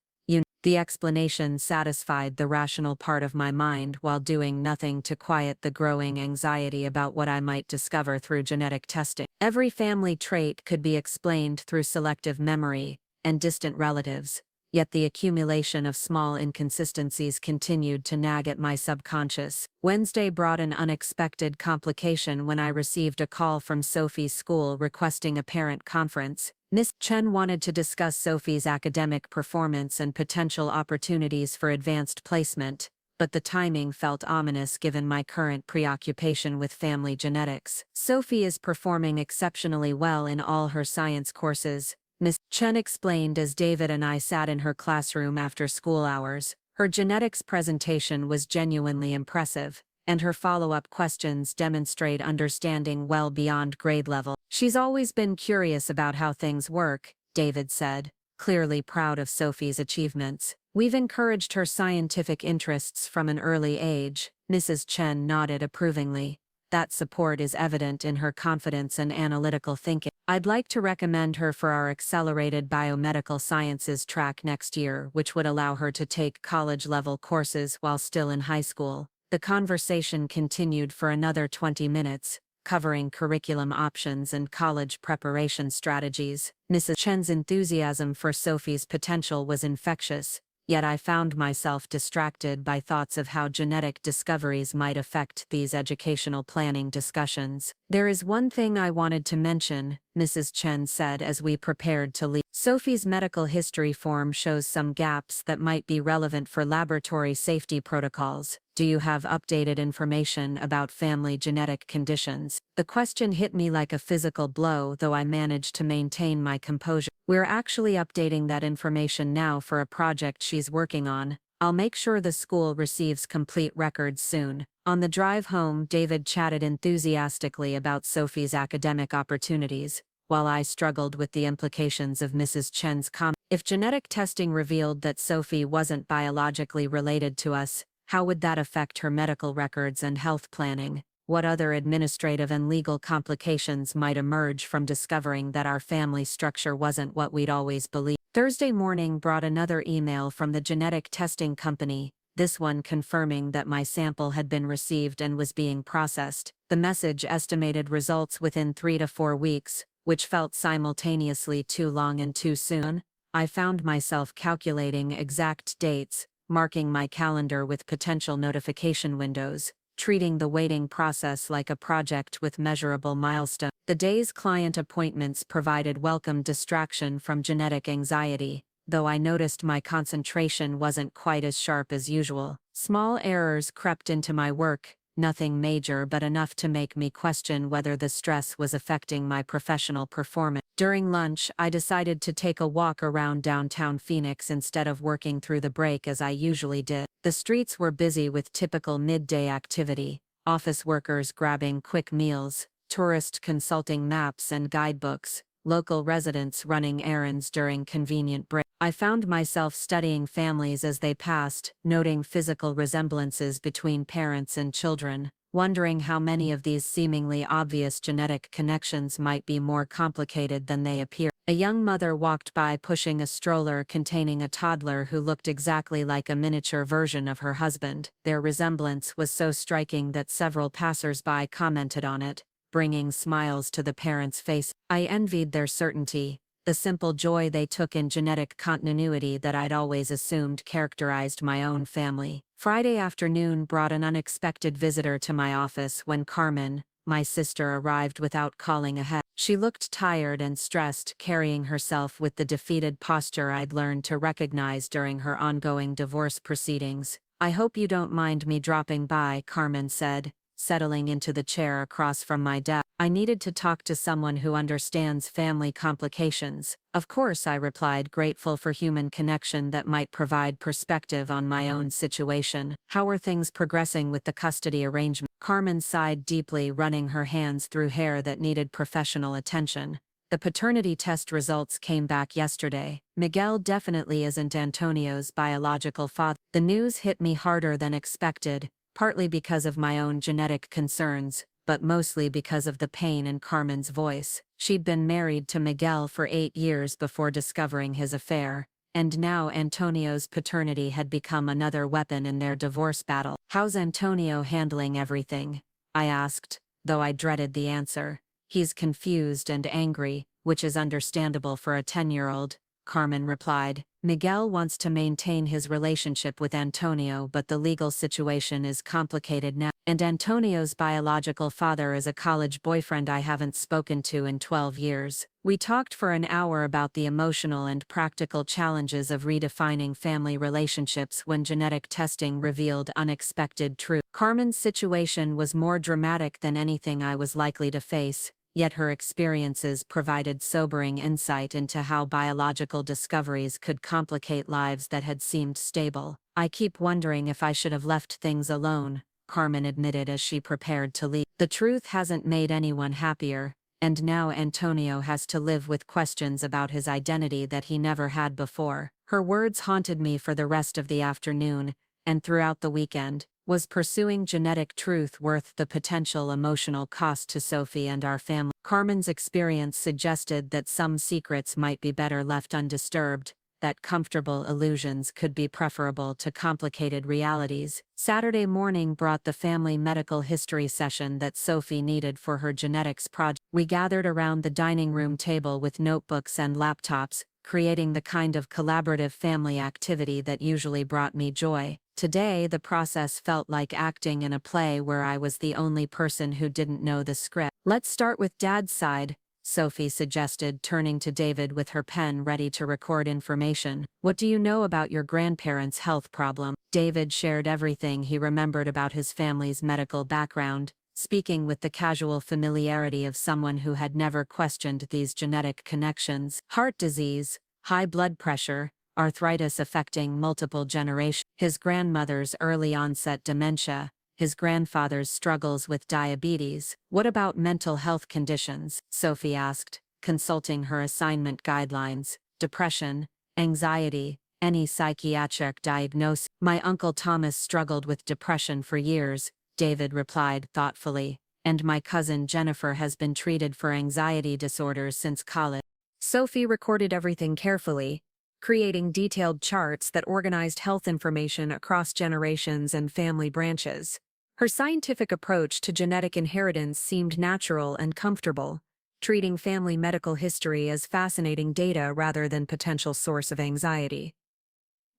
The explanation satisfied the rational part of my mind while doing nothing to quiet the growing anxiety about what I might discover through genetic testing. Every family trait could be explained through selective memory and distant relatives, yet the accumulation of small inconsistencies continued to nag at my subconscious. Wednesday brought an unexpected complication when I received a call from Sophie's school requesting a parent conference. Miss Chen wanted to discuss Sophie's academic performance and potential opportunities for advanced placement, but the timing felt ominous given my current preoccupation with family genetics. Sophie is performing exceptionally well in all her science courses, Miss Chen explained as David and I sat in her classroom after school hours. Her genetics presentation was genuinely impressive, and her follow-up questions demonstrate understanding well beyond grade level. She's always been curious about how things work, David said, clearly proud of Sophie's achievements. We've encouraged her scientific interests from an early age. Mrs. Chen nodded approvingly. That support is evident in her confidence and analytical thinking. I'd like to recommend her for our accelerated biomedical sciences track next year, which would allow her to take college-level courses while still in high school. The conversation continued for another 20 minutes, covering curriculum options and college preparation strategies. Mrs. Chen's enthusiasm for Sophie's potential was infectious, yet I found myself distracted by thoughts of how genetic discoveries might affect these educational planning discussions. "There is one thing I wanted to mention," Mrs. Chen said as we prepared to leave. "Sophie's medical history form shows some gaps that might be relevant for laboratory safety protocols. Do you have updated information about family genetic conditions?" The question hit me like a physical blow, though I managed to maintain my composure. "We're actually updating that information now for a project she's working on. I'll make sure the school receives complete records soon." On the drive home, David chatted enthusiastically about Sophie's academic opportunities, while I struggled with the implications of Mrs. Chen's comment. If genetic testing revealed that Sophie wasn't biologically related to us, how would that affect her medical records and health planning? What other administrative and legal complications might emerge from discovering that our family structure wasn't what we'd always believed? Thursday morning brought another email from the genetic testing company, this one confirming that my sample had been received and was being processed. The message estimated results within 3 to 4 weeks, which felt simultaneously too long and too soon. I found myself calculating exact dates, marking my calendar with potential notification windows, treating the waiting process like a project with measurable milestones. The day's client appointments provided welcome distraction from genetic anxiety, though I noticed my concentration wasn't quite as sharp as usual. Small errors crept into my work, nothing major but enough to make me question whether the stress was affecting my professional performance. During lunch, I decided to take a walk around downtown Phoenix instead of working through the break as I usually did. The streets were busy with typical midday activity, office workers grabbing quick meals, tourists consulting maps and guidebooks, local residents running errands during convenient breaks. I found myself studying families as they passed, noting physical resemblances between parents and children, wondering how many of these seemingly obvious genetic connections might be more complicated than they appear. A young mother walked by pushing a stroller containing a toddler who looked exactly like a miniature version of her husband. Their resemblance was so striking that several passers-by commented on it, bringing smiles to the parents' face. I envied their certainty, the simple joy they took in genetic continuity that I'd always assumed characterized my own family. Friday afternoon brought an unexpected visitor to my office when Carmen, my sister, arrived without calling ahead. She looked tired and stressed, carrying herself with the defeated posture I'd learned to recognize during her ongoing divorce proceedings. "I hope you don't mind me dropping by," Carmen said, settling into the chair across from my desk. "I needed to talk to someone who understands family complications." "Of course," I replied, grateful for human connection that might provide perspective on my own situation. "How are things progressing with the custody arrangement?" Carmen sighed deeply, running her hands through hair that needed professional attention. "The paternity test results came back yesterday. Miguel definitely isn't Antonio's biological father." The news hit me harder than expected, partly because of my own genetic concerns, but mostly because of the pain in Carmen's voice. She'd been married to Miguel for 8 years before discovering his affair, and now Antonio's paternity had become another weapon in their divorce battle. "How's Antonio handling everything?" I asked, though I dreaded the answer. "He's confused and angry, which is understandable for a 10-year-old, Carmen replied. "Miguel wants to maintain his relationship with Antonio, but the legal situation is complicated now. And Antonio's biological father is a college boyfriend I haven't spoken to in 12 years. We talked for an hour about the emotional and practical challenges of redefining family relationships when genetic testing revealed unexpected truth. Carmen's situation was more dramatic than anything I was likely to face, yet her experiences provided sobering insight into how biological discoveries could complicate lives that had seemed stable. "I keep wondering if I should have left things alone," Carmen admitted as she prepared to leave. "The truth hasn't made anyone happier, and now Antonio has to live with questions about his identity that he never had before." Her words haunted me for the rest of the afternoon, and throughout the weekend, Was pursuing genetic truth worth the potential emotional cost to Sophie and our family? Carmen's experience suggested that some secrets might be better left undisturbed, that comfortable illusions could be preferable to complicated realities. Saturday morning brought the family medical history session that Sophie needed for her genetics project. We gathered around the dining room table with notebooks and laptops, creating the kind of collaborative family activity that usually brought me joy. Today, the process felt like acting in a play where I was the only person who didn't know the script. Let's start with Dad's side, Sophie suggested, turning to David with her pen ready to record information. What do you know about your grandparents' health problem? David shared everything he remembered about his family's medical background, speaking with the casual familiarity of someone who had never questioned these genetic connections. Heart disease, high blood pressure, arthritis affecting multiple generations, his grandmother's early onset dementia, his grandfather's struggles with diabetes. What about mental health conditions? Sophie asked, consulting her assignment guidelines. Depression, anxiety, any psychiatric diagnosis? My Uncle Thomas struggled with depression for years, David replied thoughtfully, and my cousin Jennifer has been treated for anxiety disorders since college. Sophie recorded everything carefully, creating detailed charts that organized health information across generations and family branches. Her scientific approach to genetic inheritance seemed natural and comfortable, treating family medical history as fascinating data rather than potential source of anxiety.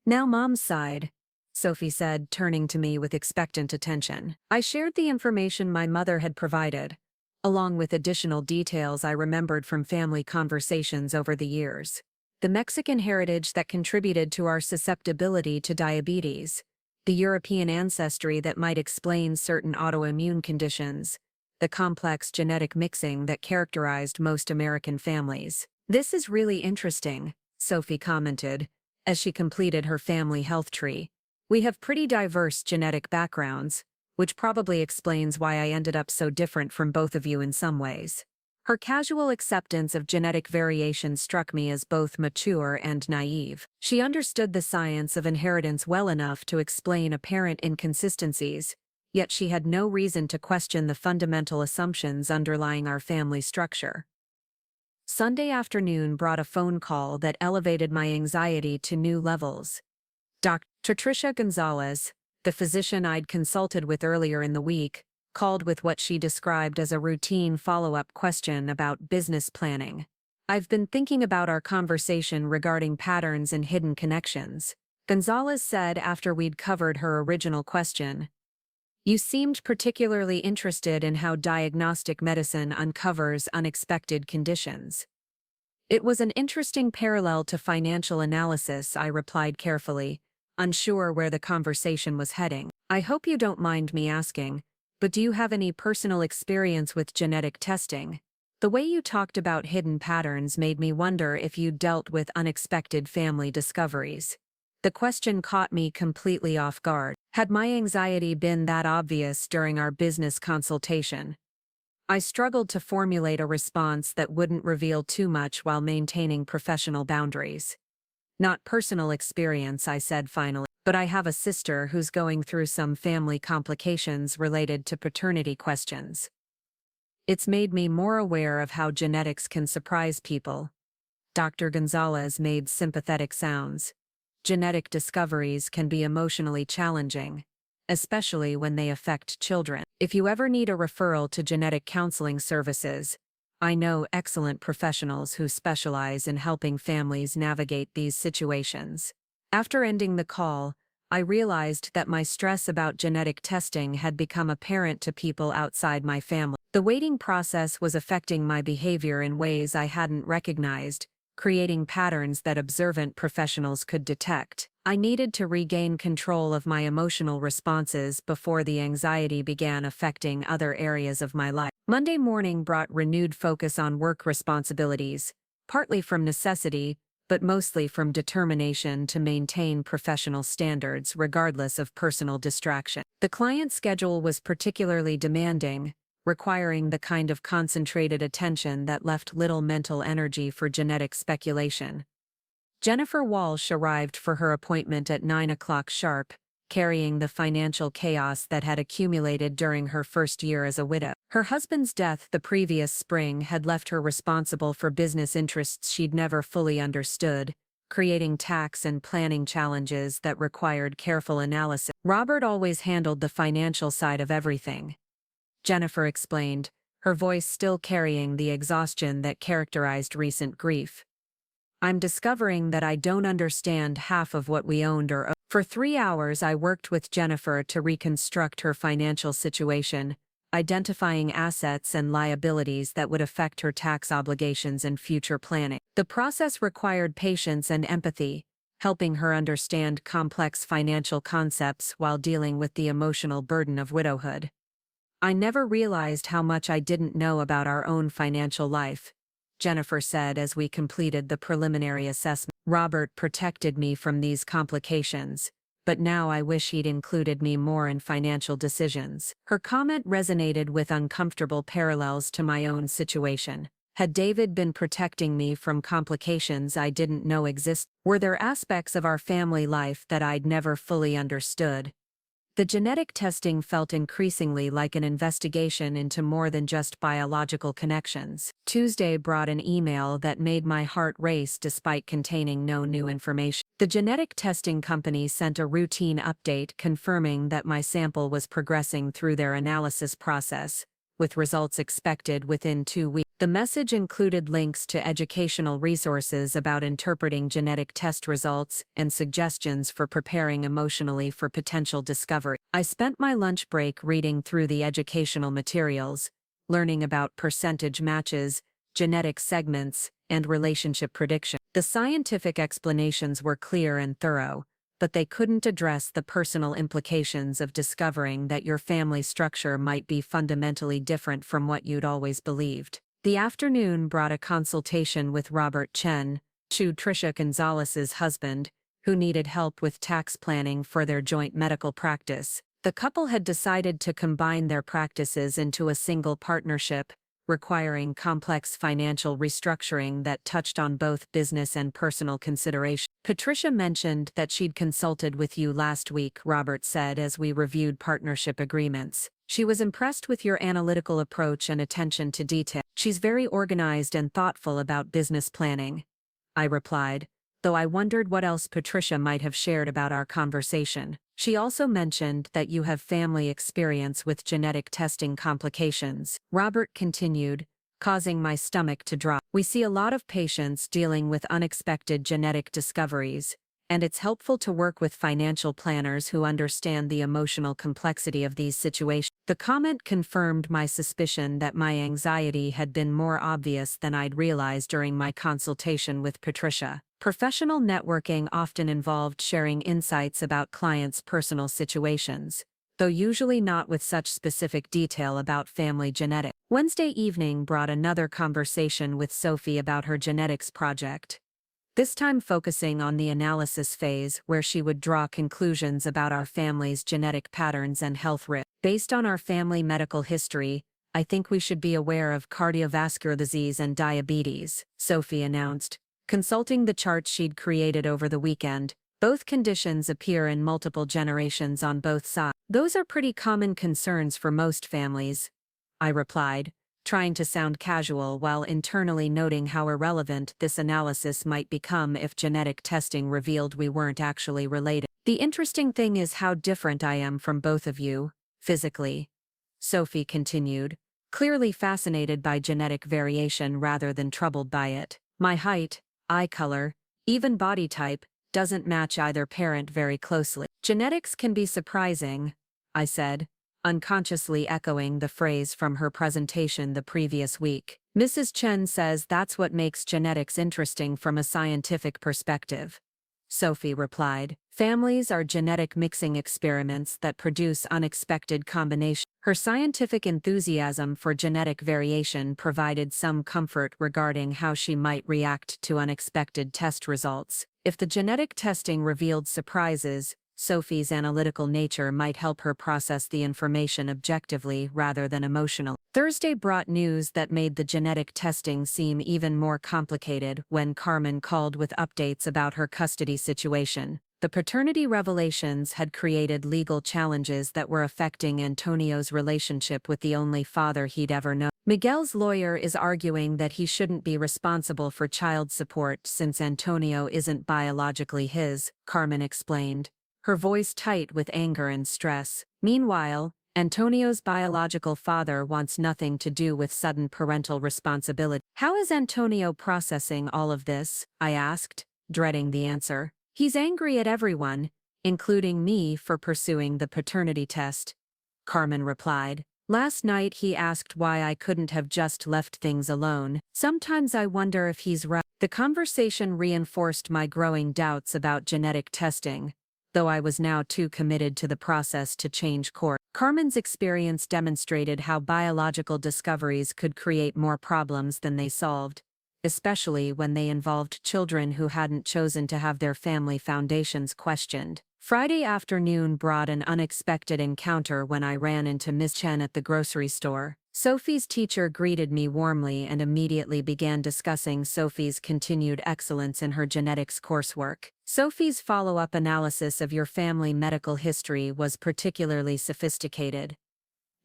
Now Mom's side, Sophie said, turning to me with expectant attention. I shared the information my mother had provided, along with additional details I remembered from family conversations over the years. The Mexican heritage that contributed to our susceptibility to diabetes, the European ancestry that might explain certain autoimmune conditions, the complex genetic mixing that characterized most American families. This is really interesting, Sophie commented, as she completed her family health tree. We have pretty diverse genetic backgrounds, which probably explains why I ended up so different from both of you in some ways. Her casual acceptance of genetic variation struck me as both mature and naive. She understood the science of inheritance well enough to explain apparent inconsistencies, yet she had no reason to question the fundamental assumptions underlying our family structure. Sunday afternoon brought a phone call that elevated my anxiety to new levels. Dr. Tricia Gonzalez, the physician I'd consulted with earlier in the week, called with what she described as a routine follow-up question about business planning. I've been thinking about our conversation regarding patterns and hidden connections, Gonzalez said after we'd covered her original question. You seemed particularly interested in how diagnostic medicine uncovers unexpected conditions. It was an interesting parallel to financial analysis, I replied carefully, unsure where the conversation was heading. I hope you don't mind me asking, but do you have any personal experience with genetic testing? The way you talked about hidden patterns made me wonder if you dealt with unexpected family discoveries. The question caught me completely off guard. Had my anxiety been that obvious during our business consultation? I struggled to formulate a response that wouldn't reveal too much while maintaining professional boundaries. Not personal experience, I said finally, but I have a sister who's going through some family complications related to paternity questions. It's made me more aware of how genetics can surprise people. Dr. Gonzalez made sympathetic sounds. Genetic discoveries can be emotionally challenging, especially when they affect children. If you ever need a referral to genetic counseling services, I know excellent professionals who specialize in helping families navigate these situations. After ending the call, I realized that my stress about genetic testing had become apparent to people outside my family. The waiting process was affecting my behavior in ways I hadn't recognized, creating patterns that observant professionals could detect. I needed to regain control of my emotional responses before the anxiety began affecting other areas of my life. Monday morning brought renewed focus on work responsibilities, partly from necessity, but mostly from determination to maintain professional standards regardless of personal distraction. The client schedule was particularly demanding, requiring the kind of concentrated attention that left little mental energy for genetic speculation. Jennifer Walsh arrived for her appointment at 9 o'clock sharp, carrying the financial chaos that had accumulated during her first year as a widow. Her husband's death the previous spring had left her responsible for business interests she'd never fully understood, creating tax and planning challenges that required careful analysis. Robert always handled the financial side of everything, Jennifer explained, her voice still carrying the exhaustion that characterized recent grief. I'm discovering that I don't understand half of what we owned or owed. For 3 hours I worked with Jennifer to reconstruct her financial situation, identifying assets and liabilities that would affect her tax obligations and future planning. The process required patience and empathy, helping her understand complex financial concepts while dealing with the emotional burden of widowhood. I never realized how much I didn't know about our own financial life, Jennifer said as we completed the preliminary assessment. Robert protected me from these complications, but now I wish he'd included me more in financial decisions. Her comment resonated with uncomfortable parallels to my own situation. Had David been protecting me from complications I didn't know existed? Were there aspects of our family life that I'd never fully understood? The genetic testing felt increasingly like an investigation into more than just biological connections. Tuesday brought an email that made my heart race despite containing no new information. The genetic testing company sent a routine update confirming that my sample was progressing through their analysis process, with results expected within 2 weeks. The message included links to educational resources about interpreting genetic test results and suggestions for preparing emotionally for potential discovery. I spent my lunch break reading through the educational materials, learning about percentage matches, genetic segments, and relationship prediction. The scientific explanations were clear and thorough, but they couldn't address the personal implications of discovering that your family structure might be fundamentally different from what you'd always believed. The afternoon brought a consultation with Robert Chen, Tricia Gonzalez's husband, who needed help with tax planning for their joint medical practice. The couple had decided to combine their practices into a single partnership, requiring complex financial restructuring that touched on both business and personal consideration. Patricia mentioned that she'd consulted with you last week, Robert said as we reviewed partnership agreements. She was impressed with your analytical approach and attention to detail. She's very organized and thoughtful about business planning, I replied, though I wondered what else Patricia might have shared about our conversation. She also mentioned that you have family experience with genetic testing complications, Robert continued, causing my stomach to drop. We see a lot of patients dealing with unexpected genetic discoveries, and it's helpful to work with financial planners who understand the emotional complexity of these situations. The comment confirmed my suspicion that my anxiety had been more obvious than I'd realized during my consultation with Patricia. Professional networking often involved sharing insights about clients' personal situations, though usually not with such specific detail about family genetics. Wednesday evening brought another conversation with Sophie about her genetics project, this time focusing on the analysis phase where she would draw conclusions about our family's genetic patterns and health risks. Based on our family medical history, I think we should be aware of cardiovascular disease and diabetes, Sophie announced, consulting the charts she'd created over the weekend. Both conditions appear in multiple generations on both sides. Those are pretty common concerns for most families, I replied, trying to sound casual while internally noting how irrelevant this analysis might become if genetic testing revealed we weren't actually related. The interesting thing is how different I am from both of you, physically, Sophie continued, clearly fascinated by genetic variation rather than troubled by it. My height, eye color, even body type, doesn't match either parent very closely. Genetics can be surprising, I said, unconsciously echoing the phrase from her presentation the previous week. Mrs. Chen says that's what makes genetics interesting from a scientific perspective, Sophie replied. Families are genetic mixing experiments that produce unexpected combinations. Her scientific enthusiasm for genetic variation provided some comfort regarding how she might react to unexpected test results. If the genetic testing revealed surprises, Sophie's analytical nature might help her process the information objectively rather than emotionally. Thursday brought news that made the genetic testing seem even more complicated when Carmen called with updates about her custody situation. The paternity revelations had created legal challenges that were affecting Antonio's relationship with the only father he'd ever known. Miguel's lawyer is arguing that he shouldn't be responsible for child support since Antonio isn't biologically his, Carmen explained, her voice tight with anger and stress. Meanwhile, Antonio's biological father wants nothing to do with sudden parental responsibility. How is Antonio processing all of this? I asked, dreading the answer. He's angry at everyone, including me for pursuing the paternity test, Carmen replied. Last night he asked why I couldn't have just left things alone. Sometimes I wonder if he's right. The conversation reinforced my growing doubts about genetic testing, though I was now too committed to the process to change course. Carmen's experience demonstrated how biological discoveries could create more problems than they solved, especially when they involved children who hadn't chosen to have their family foundations questioned. Friday afternoon brought an unexpected encounter when I ran into Miss Chen at the grocery store. Sophie's teacher greeted me warmly and immediately began discussing Sophie's continued excellence in her genetics coursework. Sophie's follow-up analysis of your family medical history was particularly sophisticated,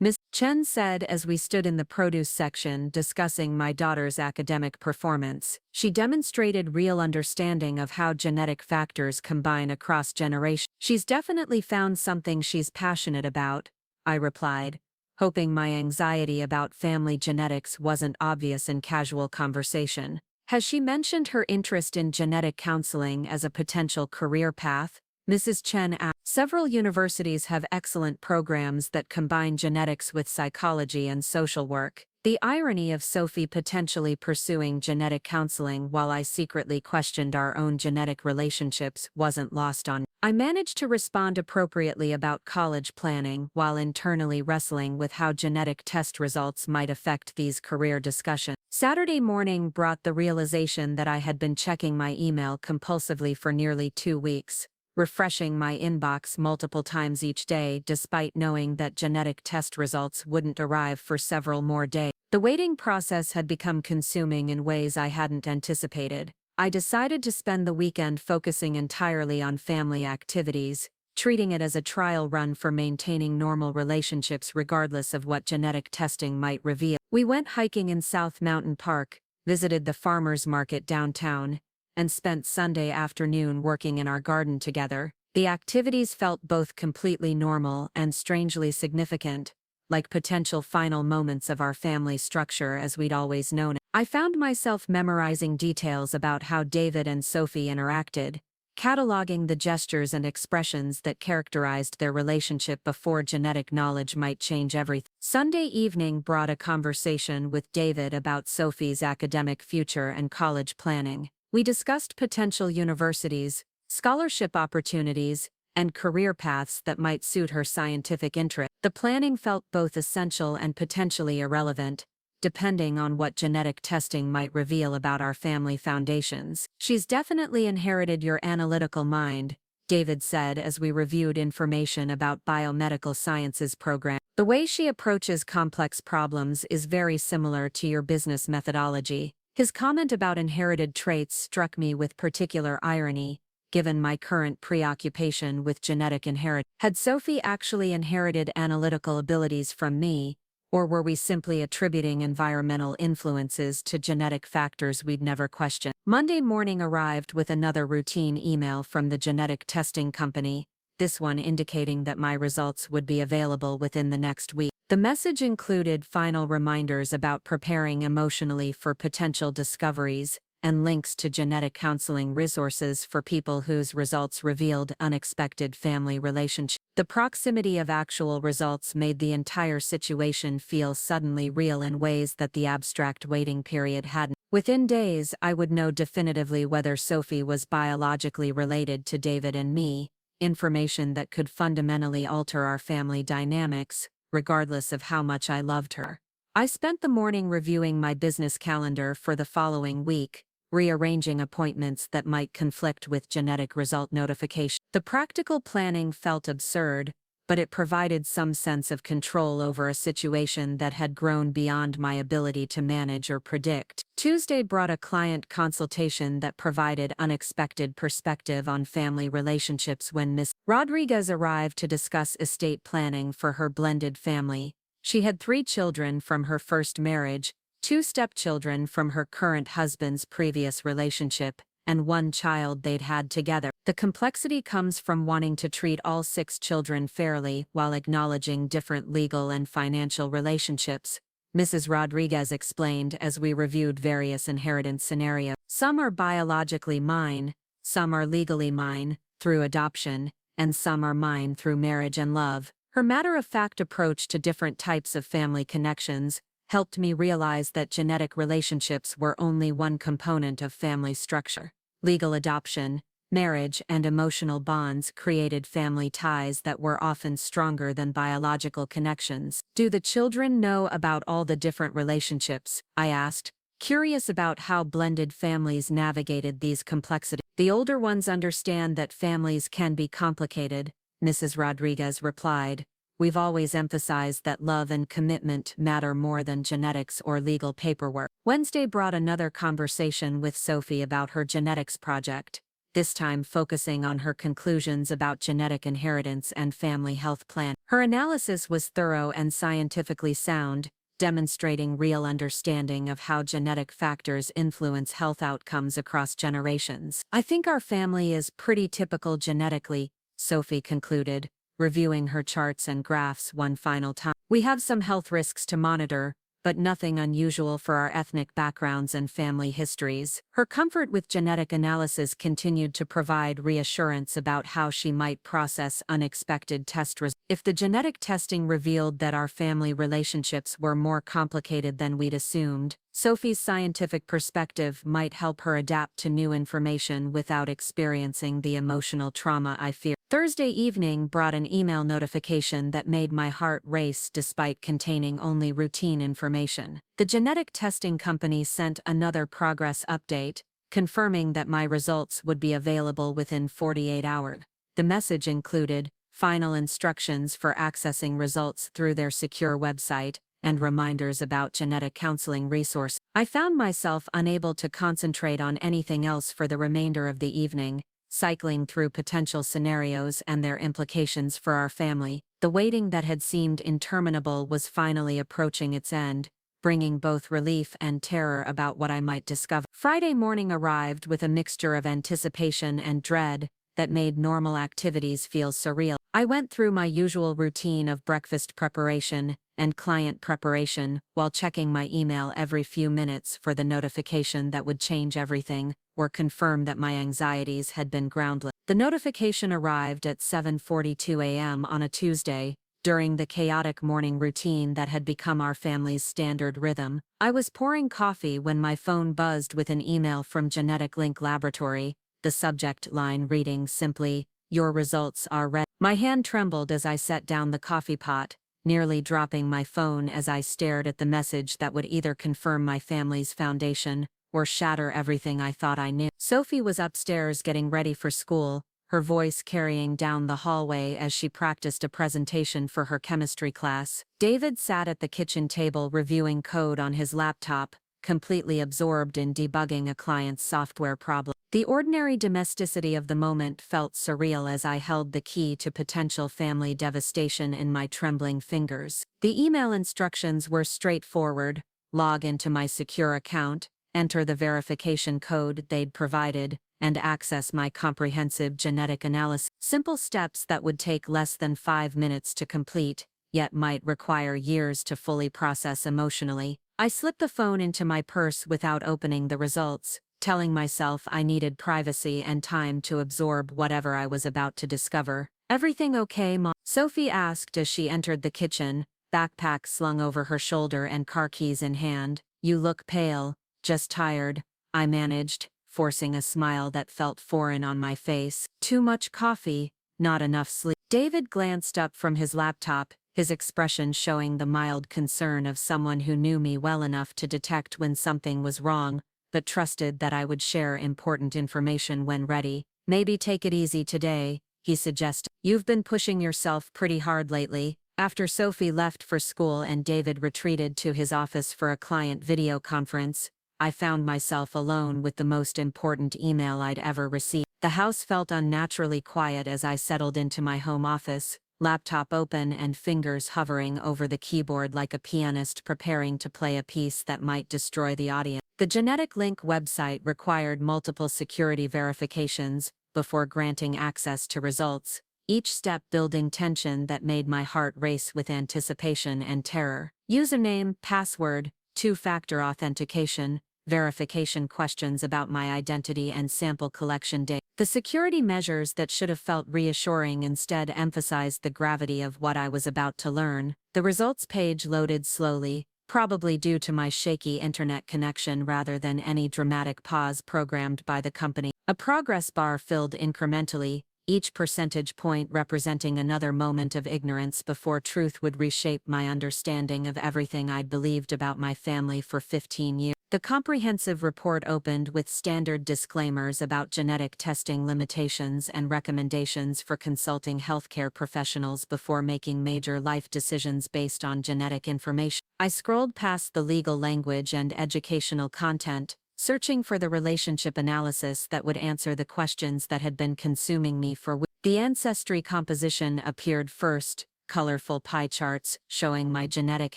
Miss Chen said as we stood in the produce section discussing my daughter's academic performance. She demonstrated real understanding of how genetic factors combine across generations. She's definitely found something she's passionate about, I replied, hoping my anxiety about family genetics wasn't obvious in casual conversation. Has she mentioned her interest in genetic counseling as a potential career path? Mrs. Chen asked. Several universities have excellent programs that combine genetics with psychology and social work. The irony of Sophie potentially pursuing genetic counseling while I secretly questioned our own genetic relationships wasn't lost on me. I managed to respond appropriately about college planning while internally wrestling with how genetic test results might affect these career discussions. Saturday morning brought the realization that I had been checking my email compulsively for nearly 2 weeks, refreshing my inbox multiple times each day despite knowing that genetic test results wouldn't arrive for several more days. The waiting process had become consuming in ways I hadn't anticipated. I decided to spend the weekend focusing entirely on family activities, treating it as a trial run for maintaining normal relationships regardless of what genetic testing might reveal. We went hiking in South Mountain Park, visited the farmers market downtown, and spent Sunday afternoon working in our garden together. The activities felt both completely normal and strangely significant, like potential final moments of our family structure as we'd always known it. I found myself memorizing details about how David and Sophie interacted, cataloging the gestures and expressions that characterized their relationship before genetic knowledge might change everything. Sunday evening brought a conversation with David about Sophie's academic future and college planning. We discussed potential universities, scholarship opportunities, and career paths that might suit her scientific interest. The planning felt both essential and potentially irrelevant, depending on what genetic testing might reveal about our family foundations. She's definitely inherited your analytical mind, David said as we reviewed information about biomedical sciences program. The way she approaches complex problems is very similar to your business methodology. His comment about inherited traits struck me with particular irony, given my current preoccupation with genetic inheritance. Had Sophie actually inherited analytical abilities from me, or were we simply attributing environmental influences to genetic factors we'd never questioned? Monday morning arrived with another routine email from the genetic testing company, this one indicating that my results would be available within the next week. The message included final reminders about preparing emotionally for potential discoveries and links to genetic counseling resources for people whose results revealed unexpected family relationships. The proximity of actual results made the entire situation feel suddenly real in ways that the abstract waiting period hadn't. Within days, I would know definitively whether Sophie was biologically related to David and me, information that could fundamentally alter our family dynamics, regardless of how much I loved her. I spent the morning reviewing my business calendar for the following week, rearranging appointments that might conflict with genetic result notification. The practical planning felt absurd, but it provided some sense of control over a situation that had grown beyond my ability to manage or predict. Tuesday brought a client consultation that provided unexpected perspective on family relationships when Ms. Rodriguez arrived to discuss estate planning for her blended family. She had 3 children from her first marriage, 2 stepchildren from her current husband's previous relationship, and 1 child they'd had together. The complexity comes from wanting to treat all 6 children fairly while acknowledging different legal and financial relationships, Mrs. Rodriguez explained as we reviewed various inheritance scenarios. Some are biologically mine, some are legally mine, through adoption, and some are mine through marriage and love. Her matter-of-fact approach to different types of family connections helped me realize that genetic relationships were only one component of family structure. Legal adoption, marriage, and emotional bonds created family ties that were often stronger than biological connections. Do the children know about all the different relationships? I asked, curious about how blended families navigated these complexities. The older ones understand that families can be complicated, Mrs. Rodriguez replied. We've always emphasized that love and commitment matter more than genetics or legal paperwork. Wednesday brought another conversation with Sophie about her genetics project, this time focusing on her conclusions about genetic inheritance and family health plan. Her analysis was thorough and scientifically sound, demonstrating real understanding of how genetic factors influence health outcomes across generations. I think our family is pretty typical genetically, Sophie concluded, reviewing her charts and graphs one final time. We have some health risks to monitor, but nothing unusual for our ethnic backgrounds and family histories. Her comfort with genetic analysis continued to provide reassurance about how she might process unexpected test results. If the genetic testing revealed that our family relationships were more complicated than we'd assumed, Sophie's scientific perspective might help her adapt to new information without experiencing the emotional trauma I fear. Thursday evening brought an email notification that made my heart race despite containing only routine information. The genetic testing company sent another progress update, confirming that my results would be available within 48 hours. The message included final instructions for accessing results through their secure website and reminders about genetic counseling resources. I found myself unable to concentrate on anything else for the remainder of the evening, cycling through potential scenarios and their implications for our family. The waiting that had seemed interminable was finally approaching its end, bringing both relief and terror about what I might discover. Friday morning arrived with a mixture of anticipation and dread that made normal activities feel surreal. I went through my usual routine of breakfast preparation and client preparation while checking my email every few minutes for the notification that would change everything or confirm that my anxieties had been groundless. The notification arrived at 7:42 a.m. on a Tuesday, during the chaotic morning routine that had become our family's standard rhythm. I was pouring coffee when my phone buzzed with an email from Genetic Link Laboratory, the subject line reading simply, "Your results are ready." My hand trembled as I set down the coffee pot, nearly dropping my phone as I stared at the message that would either confirm my family's foundation or shatter everything I thought I knew. Sophie was upstairs getting ready for school, her voice carrying down the hallway as she practiced a presentation for her chemistry class. David sat at the kitchen table reviewing code on his laptop, completely absorbed in debugging a client's software problem. The ordinary domesticity of the moment felt surreal as I held the key to potential family devastation in my trembling fingers. The email instructions were straightforward: log into my secure account, enter the verification code they'd provided, and access my comprehensive genetic analysis. Simple steps that would take less than 5 minutes to complete, yet might require years to fully process emotionally. I slipped the phone into my purse without opening the results, telling myself I needed privacy and time to absorb whatever I was about to discover. "Everything okay, Mom?" Sophie asked as she entered the kitchen, backpack slung over her shoulder and car keys in hand. "You look pale." "Just tired," I managed, forcing a smile that felt foreign on my face. "Too much coffee, not enough sleep." David glanced up from his laptop, his expression showing the mild concern of someone who knew me well enough to detect when something was wrong, but trusted that I would share important information when ready. "Maybe take it easy today, he suggested. You've been pushing yourself pretty hard lately. After Sophie left for school and David retreated to his office for a client video conference, I found myself alone with the most important email I'd ever received. The house felt unnaturally quiet as I settled into my home office, laptop open and fingers hovering over the keyboard like a pianist preparing to play a piece that might destroy the audience. The Genetic Link website required multiple security verifications before granting access to results, each step building tension that made my heart race with anticipation and terror. Username, password, two-factor authentication, verification questions about my identity and sample collection data. The security measures that should have felt reassuring instead emphasized the gravity of what I was about to learn. The results page loaded slowly, probably due to my shaky internet connection rather than any dramatic pause programmed by the company. A progress bar filled incrementally, each percentage point representing another moment of ignorance before truth would reshape my understanding of everything I'd believed about my family for 15 years. The comprehensive report opened with standard disclaimers about genetic testing limitations and recommendations for consulting healthcare professionals before making major life decisions based on genetic information. I scrolled past the legal language and educational content, searching for the relationship analysis that would answer the questions that had been consuming me for weeks. The ancestry composition appeared first, colorful pie charts showing my genetic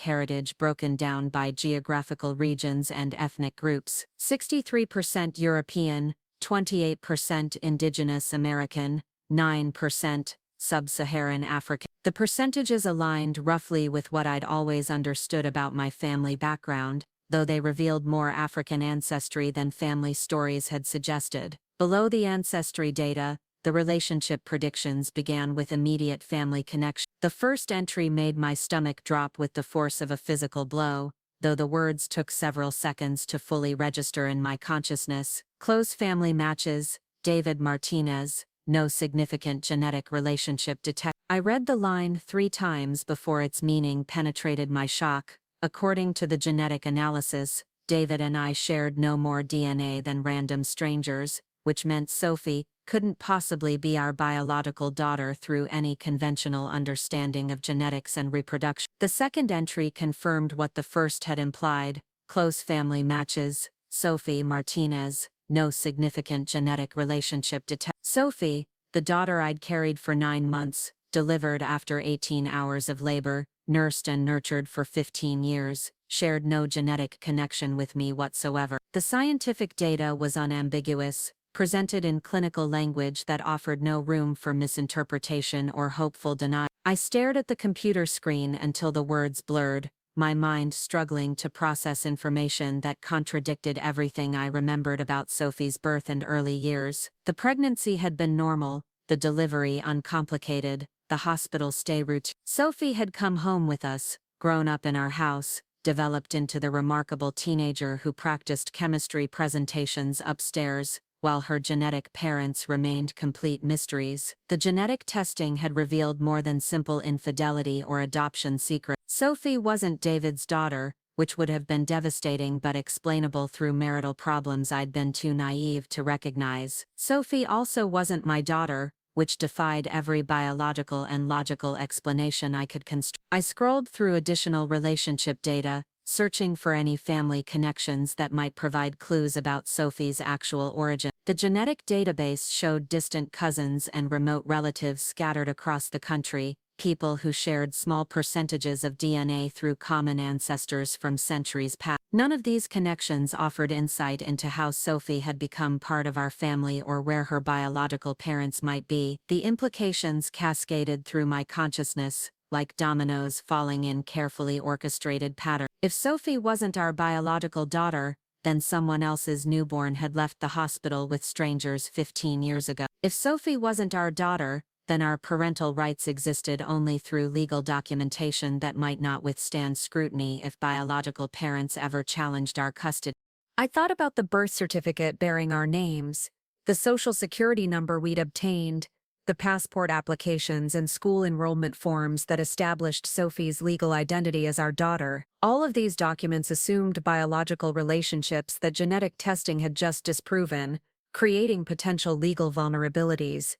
heritage broken down by geographical regions and ethnic groups. 63% European, 28% Indigenous American, 9% Sub-Saharan African. The percentages aligned roughly with what I'd always understood about my family background, though they revealed more African ancestry than family stories had suggested. Below the ancestry data, the relationship predictions began with immediate family connection. The first entry made my stomach drop with the force of a physical blow, though the words took several seconds to fully register in my consciousness. Close family matches, David Martinez, no significant genetic relationship detected. I read the line 3 times before its meaning penetrated my shock. According to the genetic analysis, David and I shared no more DNA than random strangers, which meant Sophie couldn't possibly be our biological daughter through any conventional understanding of genetics and reproduction. The second entry confirmed what the first had implied: close family matches, Sophie Martinez, no significant genetic relationship detected. Sophie, the daughter I'd carried for 9 months, delivered after 18 hours of labor, nursed and nurtured for 15 years, shared no genetic connection with me whatsoever. The scientific data was unambiguous, presented in clinical language that offered no room for misinterpretation or hopeful denial. I stared at the computer screen until the words blurred, my mind struggling to process information that contradicted everything I remembered about Sophie's birth and early years. The pregnancy had been normal, the delivery uncomplicated, the hospital stay routine. Sophie had come home with us, grown up in our house, developed into the remarkable teenager who practiced chemistry presentations upstairs, while her genetic parents remained complete mysteries. The genetic testing had revealed more than simple infidelity or adoption secrets. Sophie wasn't David's daughter, which would have been devastating but explainable through marital problems I'd been too naive to recognize. Sophie also wasn't my daughter, which defied every biological and logical explanation I could construct. I scrolled through additional relationship data, searching for any family connections that might provide clues about Sophie's actual origin. The genetic database showed distant cousins and remote relatives scattered across the country, people who shared small percentages of DNA through common ancestors from centuries past. None of these connections offered insight into how Sophie had become part of our family or where her biological parents might be. The implications cascaded through my consciousness, like dominoes falling in carefully orchestrated pattern. If Sophie wasn't our biological daughter, then someone else's newborn had left the hospital with strangers 15 years ago. If Sophie wasn't our daughter, then our parental rights existed only through legal documentation that might not withstand scrutiny if biological parents ever challenged our custody. I thought about the birth certificate bearing our names, the social security number we'd obtained, the passport applications and school enrollment forms that established Sophie's legal identity as our daughter. All of these documents assumed biological relationships that genetic testing had just disproven, creating potential legal vulnerabilities.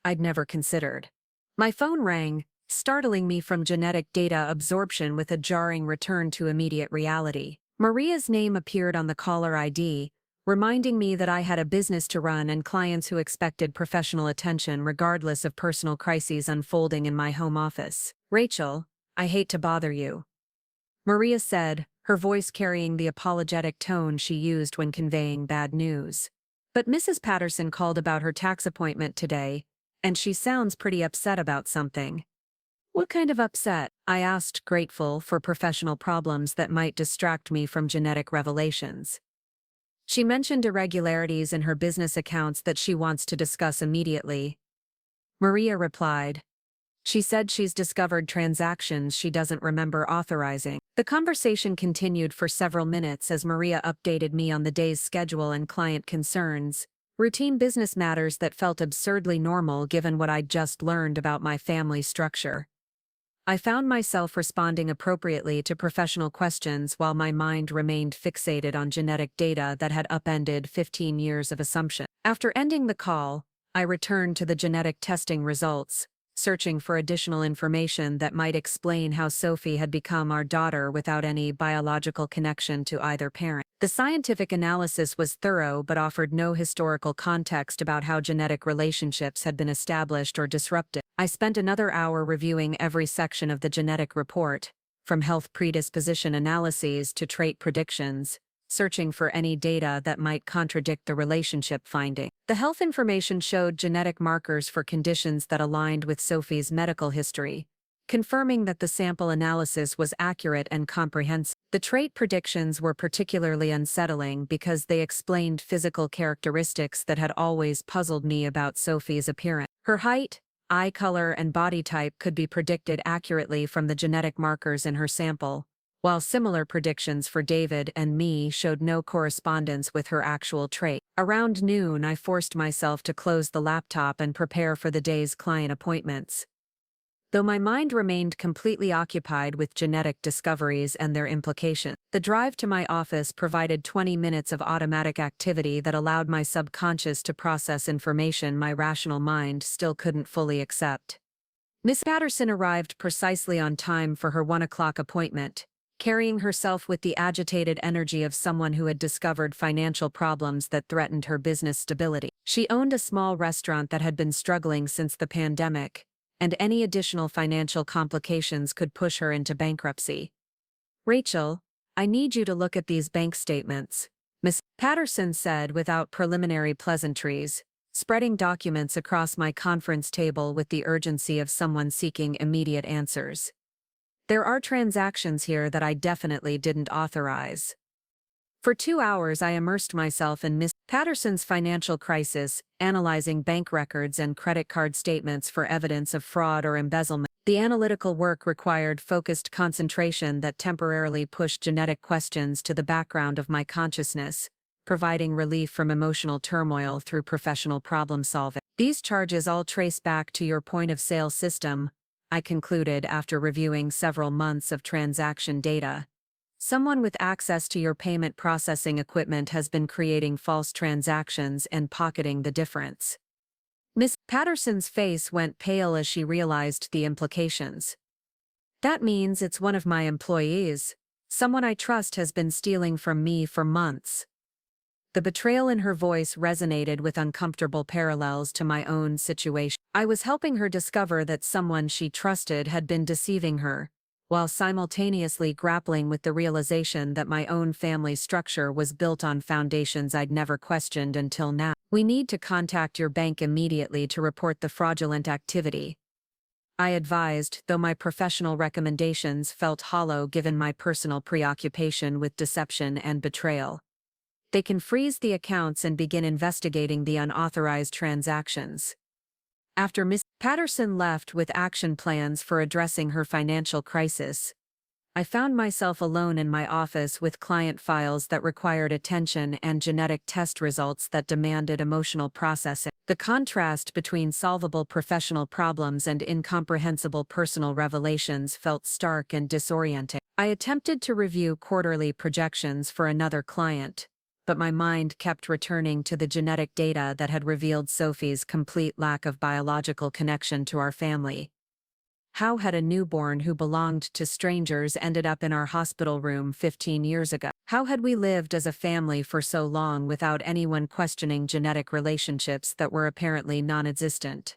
I'd never considered. My phone rang, startling me from genetic data absorption with a jarring return to immediate reality. Maria's name appeared on the caller ID, reminding me that I had a business to run and clients who expected professional attention regardless of personal crises unfolding in my home office. "Rachel, I hate to bother you," Maria said, her voice carrying the apologetic tone she used when conveying bad news. "But Mrs. Patterson called about her tax appointment today, and she sounds pretty upset about something." "What kind of upset?" I asked, grateful for professional problems that might distract me from genetic revelations. "She mentioned irregularities in her business accounts that she wants to discuss immediately," Maria replied. "She said she's discovered transactions she doesn't remember authorizing." The conversation continued for several minutes as Maria updated me on the day's schedule and client concerns, routine business matters that felt absurdly normal given what I'd just learned about my family structure. I found myself responding appropriately to professional questions while my mind remained fixated on genetic data that had upended 15 years of assumption. After ending the call, I returned to the genetic testing results, searching for additional information that might explain how Sophie had become our daughter without any biological connection to either parent. The scientific analysis was thorough but offered no historical context about how genetic relationships had been established or disrupted. I spent another hour reviewing every section of the genetic report, from health predisposition analyses to trait predictions, searching for any data that might contradict the relationship finding. The health information showed genetic markers for conditions that aligned with Sophie's medical history, confirming that the sample analysis was accurate and comprehensive. The trait predictions were particularly unsettling because they explained physical characteristics that had always puzzled me about Sophie's appearance. Her height, eye color, and body type could be predicted accurately from the genetic markers in her sample, while similar predictions for David and me showed no correspondence with her actual trait. Around noon, I forced myself to close the laptop and prepare for the day's client appointments. Though my mind remained completely occupied with genetic discoveries and their implications, the drive to my office provided 20 minutes of automatic activity that allowed my subconscious to process information my rational mind still couldn't fully accept. Miss Patterson arrived precisely on time for her 1 o'clock appointment, carrying herself with the agitated energy of someone who had discovered financial problems that threatened her business stability. She owned a small restaurant that had been struggling since the pandemic, and any additional financial complications could push her into bankruptcy. "Rachel, I need you to look at these bank statements," Miss Patterson said without preliminary pleasantries, spreading documents across my conference table with the urgency of someone seeking immediate answers. "There are transactions here that I definitely didn't authorize." For 2 hours I immersed myself in Miss Patterson's financial crisis, analyzing bank records and credit card statements for evidence of fraud or embezzlement. The analytical work required focused concentration that temporarily pushed genetic questions to the background of my consciousness, providing relief from emotional turmoil through professional problem solving. "These charges all trace back to your point-of-sale system," I concluded after reviewing several months of transaction data. "Someone with access to your payment processing equipment has been creating false transactions and pocketing the difference." Miss Patterson's face went pale as she realized the implications. "That means it's one of my employees. Someone I trust has been stealing from me for months." The betrayal in her voice resonated with uncomfortable parallels to my own situation. I was helping her discover that someone she trusted had been deceiving her, while simultaneously grappling with the realization that my own family structure was built on foundations I'd never questioned until now. "We need to contact your bank immediately to report the fraudulent activity," I advised, though my professional recommendations felt hollow given my personal preoccupation with deception and betrayal. "They can freeze the accounts and begin investigating the unauthorized transactions." After Miss Patterson left with action plans for addressing her financial crisis, I found myself alone in my office with client files that required attention and genetic test results that demanded emotional processing. The contrast between solvable professional problems and incomprehensible personal revelations felt stark and disorienting. I attempted to review quarterly projections for another client, but my mind kept returning to the genetic data that had revealed Sophie's complete lack of biological connection to our family. How had a newborn who belonged to strangers ended up in our hospital room 15 years ago? How had we lived as a family for so long without anyone questioning genetic relationships that were apparently non-existent?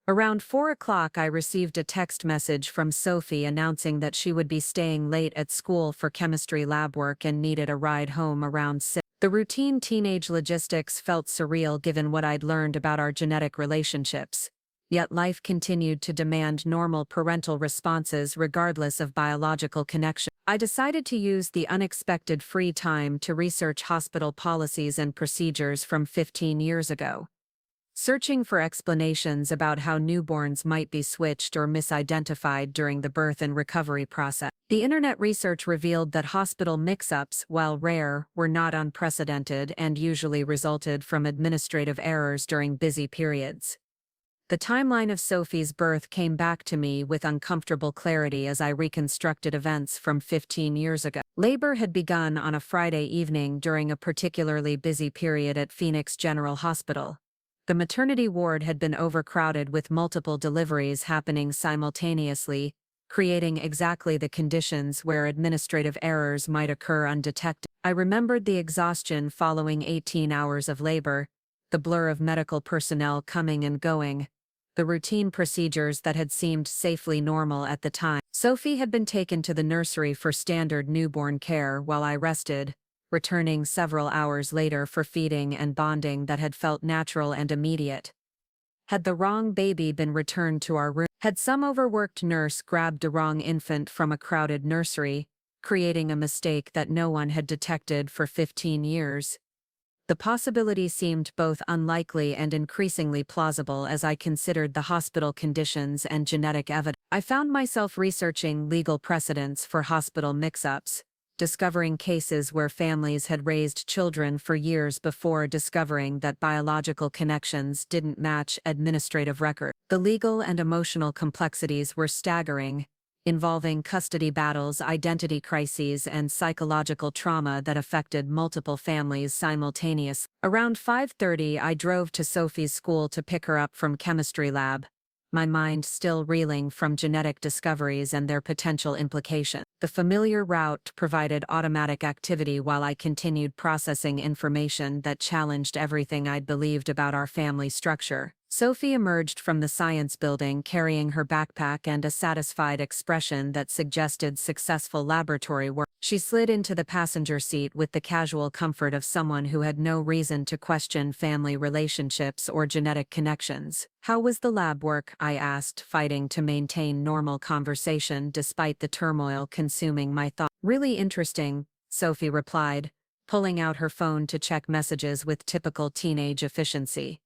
Around 4 o'clock, I received a text message from Sophie announcing that she would be staying late at school for chemistry lab work and needed a ride home around 6. The routine teenage logistics felt surreal given what I'd learned about our genetic relationships. Yet life continued to demand normal parental responses regardless of biological connection. I decided to use the unexpected free time to research hospital policies and procedures from 15 years ago, searching for explanations about how newborns might be switched or misidentified during the birth and recovery process. The internet research revealed that hospital mix-ups, while rare, were not unprecedented and usually resulted from administrative errors during busy periods. The timeline of Sophie's birth came back to me with uncomfortable clarity as I reconstructed events from 15 years ago. Labor had begun on a Friday evening during a particularly busy period at Phoenix General Hospital. The maternity ward had been overcrowded with multiple deliveries happening simultaneously, creating exactly the conditions where administrative errors might occur undetected. I remembered the exhaustion following 18 hours of labor, the blur of medical personnel coming and going, the routine procedures that had seemed safely normal at the time. Sophie had been taken to the nursery for standard newborn care while I rested, returning several hours later for feeding and bonding that had felt natural and immediate. Had the wrong baby been returned to our room? Had some overworked nurse grabbed the wrong infant from a crowded nursery, creating a mistake that no one had detected for 15 years? The possibility seemed both unlikely and increasingly plausible as I considered the hospital conditions and genetic evidence. I found myself researching legal precedents for hospital mix-ups, discovering cases where families had raised children for years before discovering that biological connections didn't match administrative records. The legal and emotional complexities were staggering, involving custody battles, identity crises, and psychological trauma that affected multiple families simultaneously. Around 5:30, I drove to Sophie's school to pick her up from chemistry lab, my mind still reeling from genetic discoveries and their potential implications. The familiar route provided automatic activity while I continued processing information that challenged everything I'd believed about our family structure. Sophie emerged from the science building carrying her backpack and a satisfied expression that suggested successful laboratory work. She slid into the passenger seat with the casual comfort of someone who had no reason to question family relationships or genetic connections. "How was the lab work?" I asked, fighting to maintain normal conversation despite the turmoil consuming my thoughts. "Really interesting," Sophie replied, pulling out her phone to check messages with typical teenage efficiency.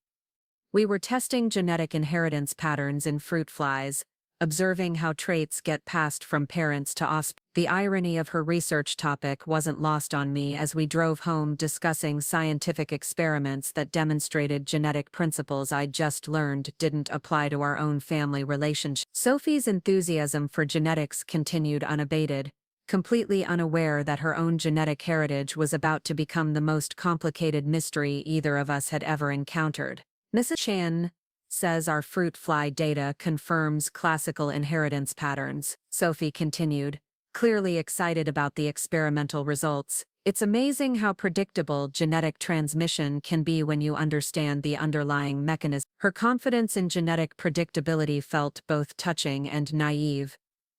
"We were testing genetic inheritance patterns in fruit flies, observing how traits get passed from parents to offspring." The irony of her research topic wasn't lost on me as we drove home discussing scientific experiments that demonstrated genetic principles I'd just learned didn't apply to our own family relationship. Sophie's enthusiasm for genetics continued unabated, completely unaware that her own genetic heritage was about to become the most complicated mystery either of us had ever encountered. "Mrs. Chan says our fruit fly data confirms classical inheritance patterns," Sophie continued, clearly excited about the experimental results. "It's amazing how predictable genetic transmission can be when you understand the underlying mechanism." Her confidence in genetic predictability felt both touching and naive,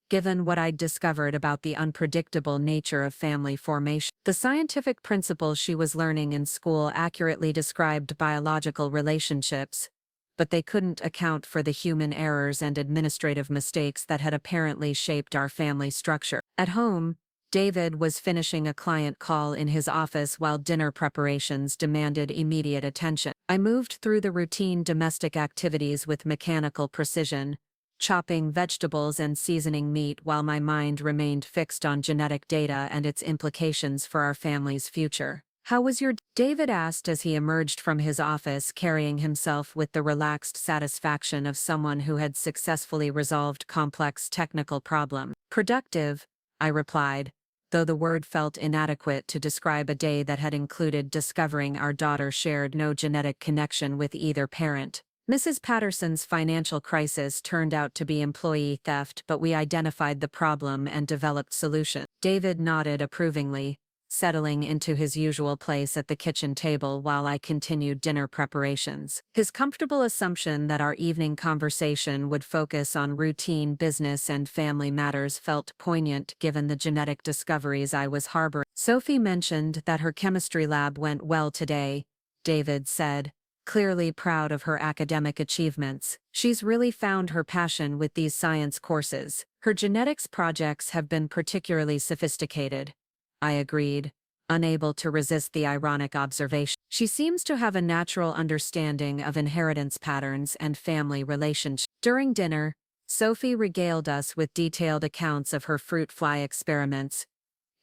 given what I'd discovered about the unpredictable nature of family formation. The scientific principles she was learning in school accurately described biological relationships, but they couldn't account for the human errors and administrative mistakes that had apparently shaped our family structure. At home, David was finishing a client call in his office while dinner preparations demanded immediate attention. I moved through the routine domestic activities with mechanical precision, chopping vegetables and seasoning meat while my mind remained fixed on genetic data and its implications for our family's future. "How was your?" David asked as he emerged from his office carrying himself with the relaxed satisfaction of someone who had successfully resolved complex technical problems. "Productive," I replied, though the word felt inadequate to describe a day that had included discovering our daughter shared no genetic connection with either parent. Mrs. Patterson's financial crisis turned out to be employee theft, but we identified the problem and developed solutions. David nodded approvingly, settling into his usual place at the kitchen table while I continued dinner preparations. His comfortable assumption that our evening conversation would focus on routine business and family matters felt poignant given the genetic discoveries I was harboring. Sophie mentioned that her chemistry lab went well today, David said, clearly proud of her academic achievements. She's really found her passion with these science courses. Her genetics projects have been particularly sophisticated, I agreed, unable to resist the ironic observation. She seems to have a natural understanding of inheritance patterns and family relationships. During dinner, Sophie regaled us with detailed accounts of her fruit fly experiments,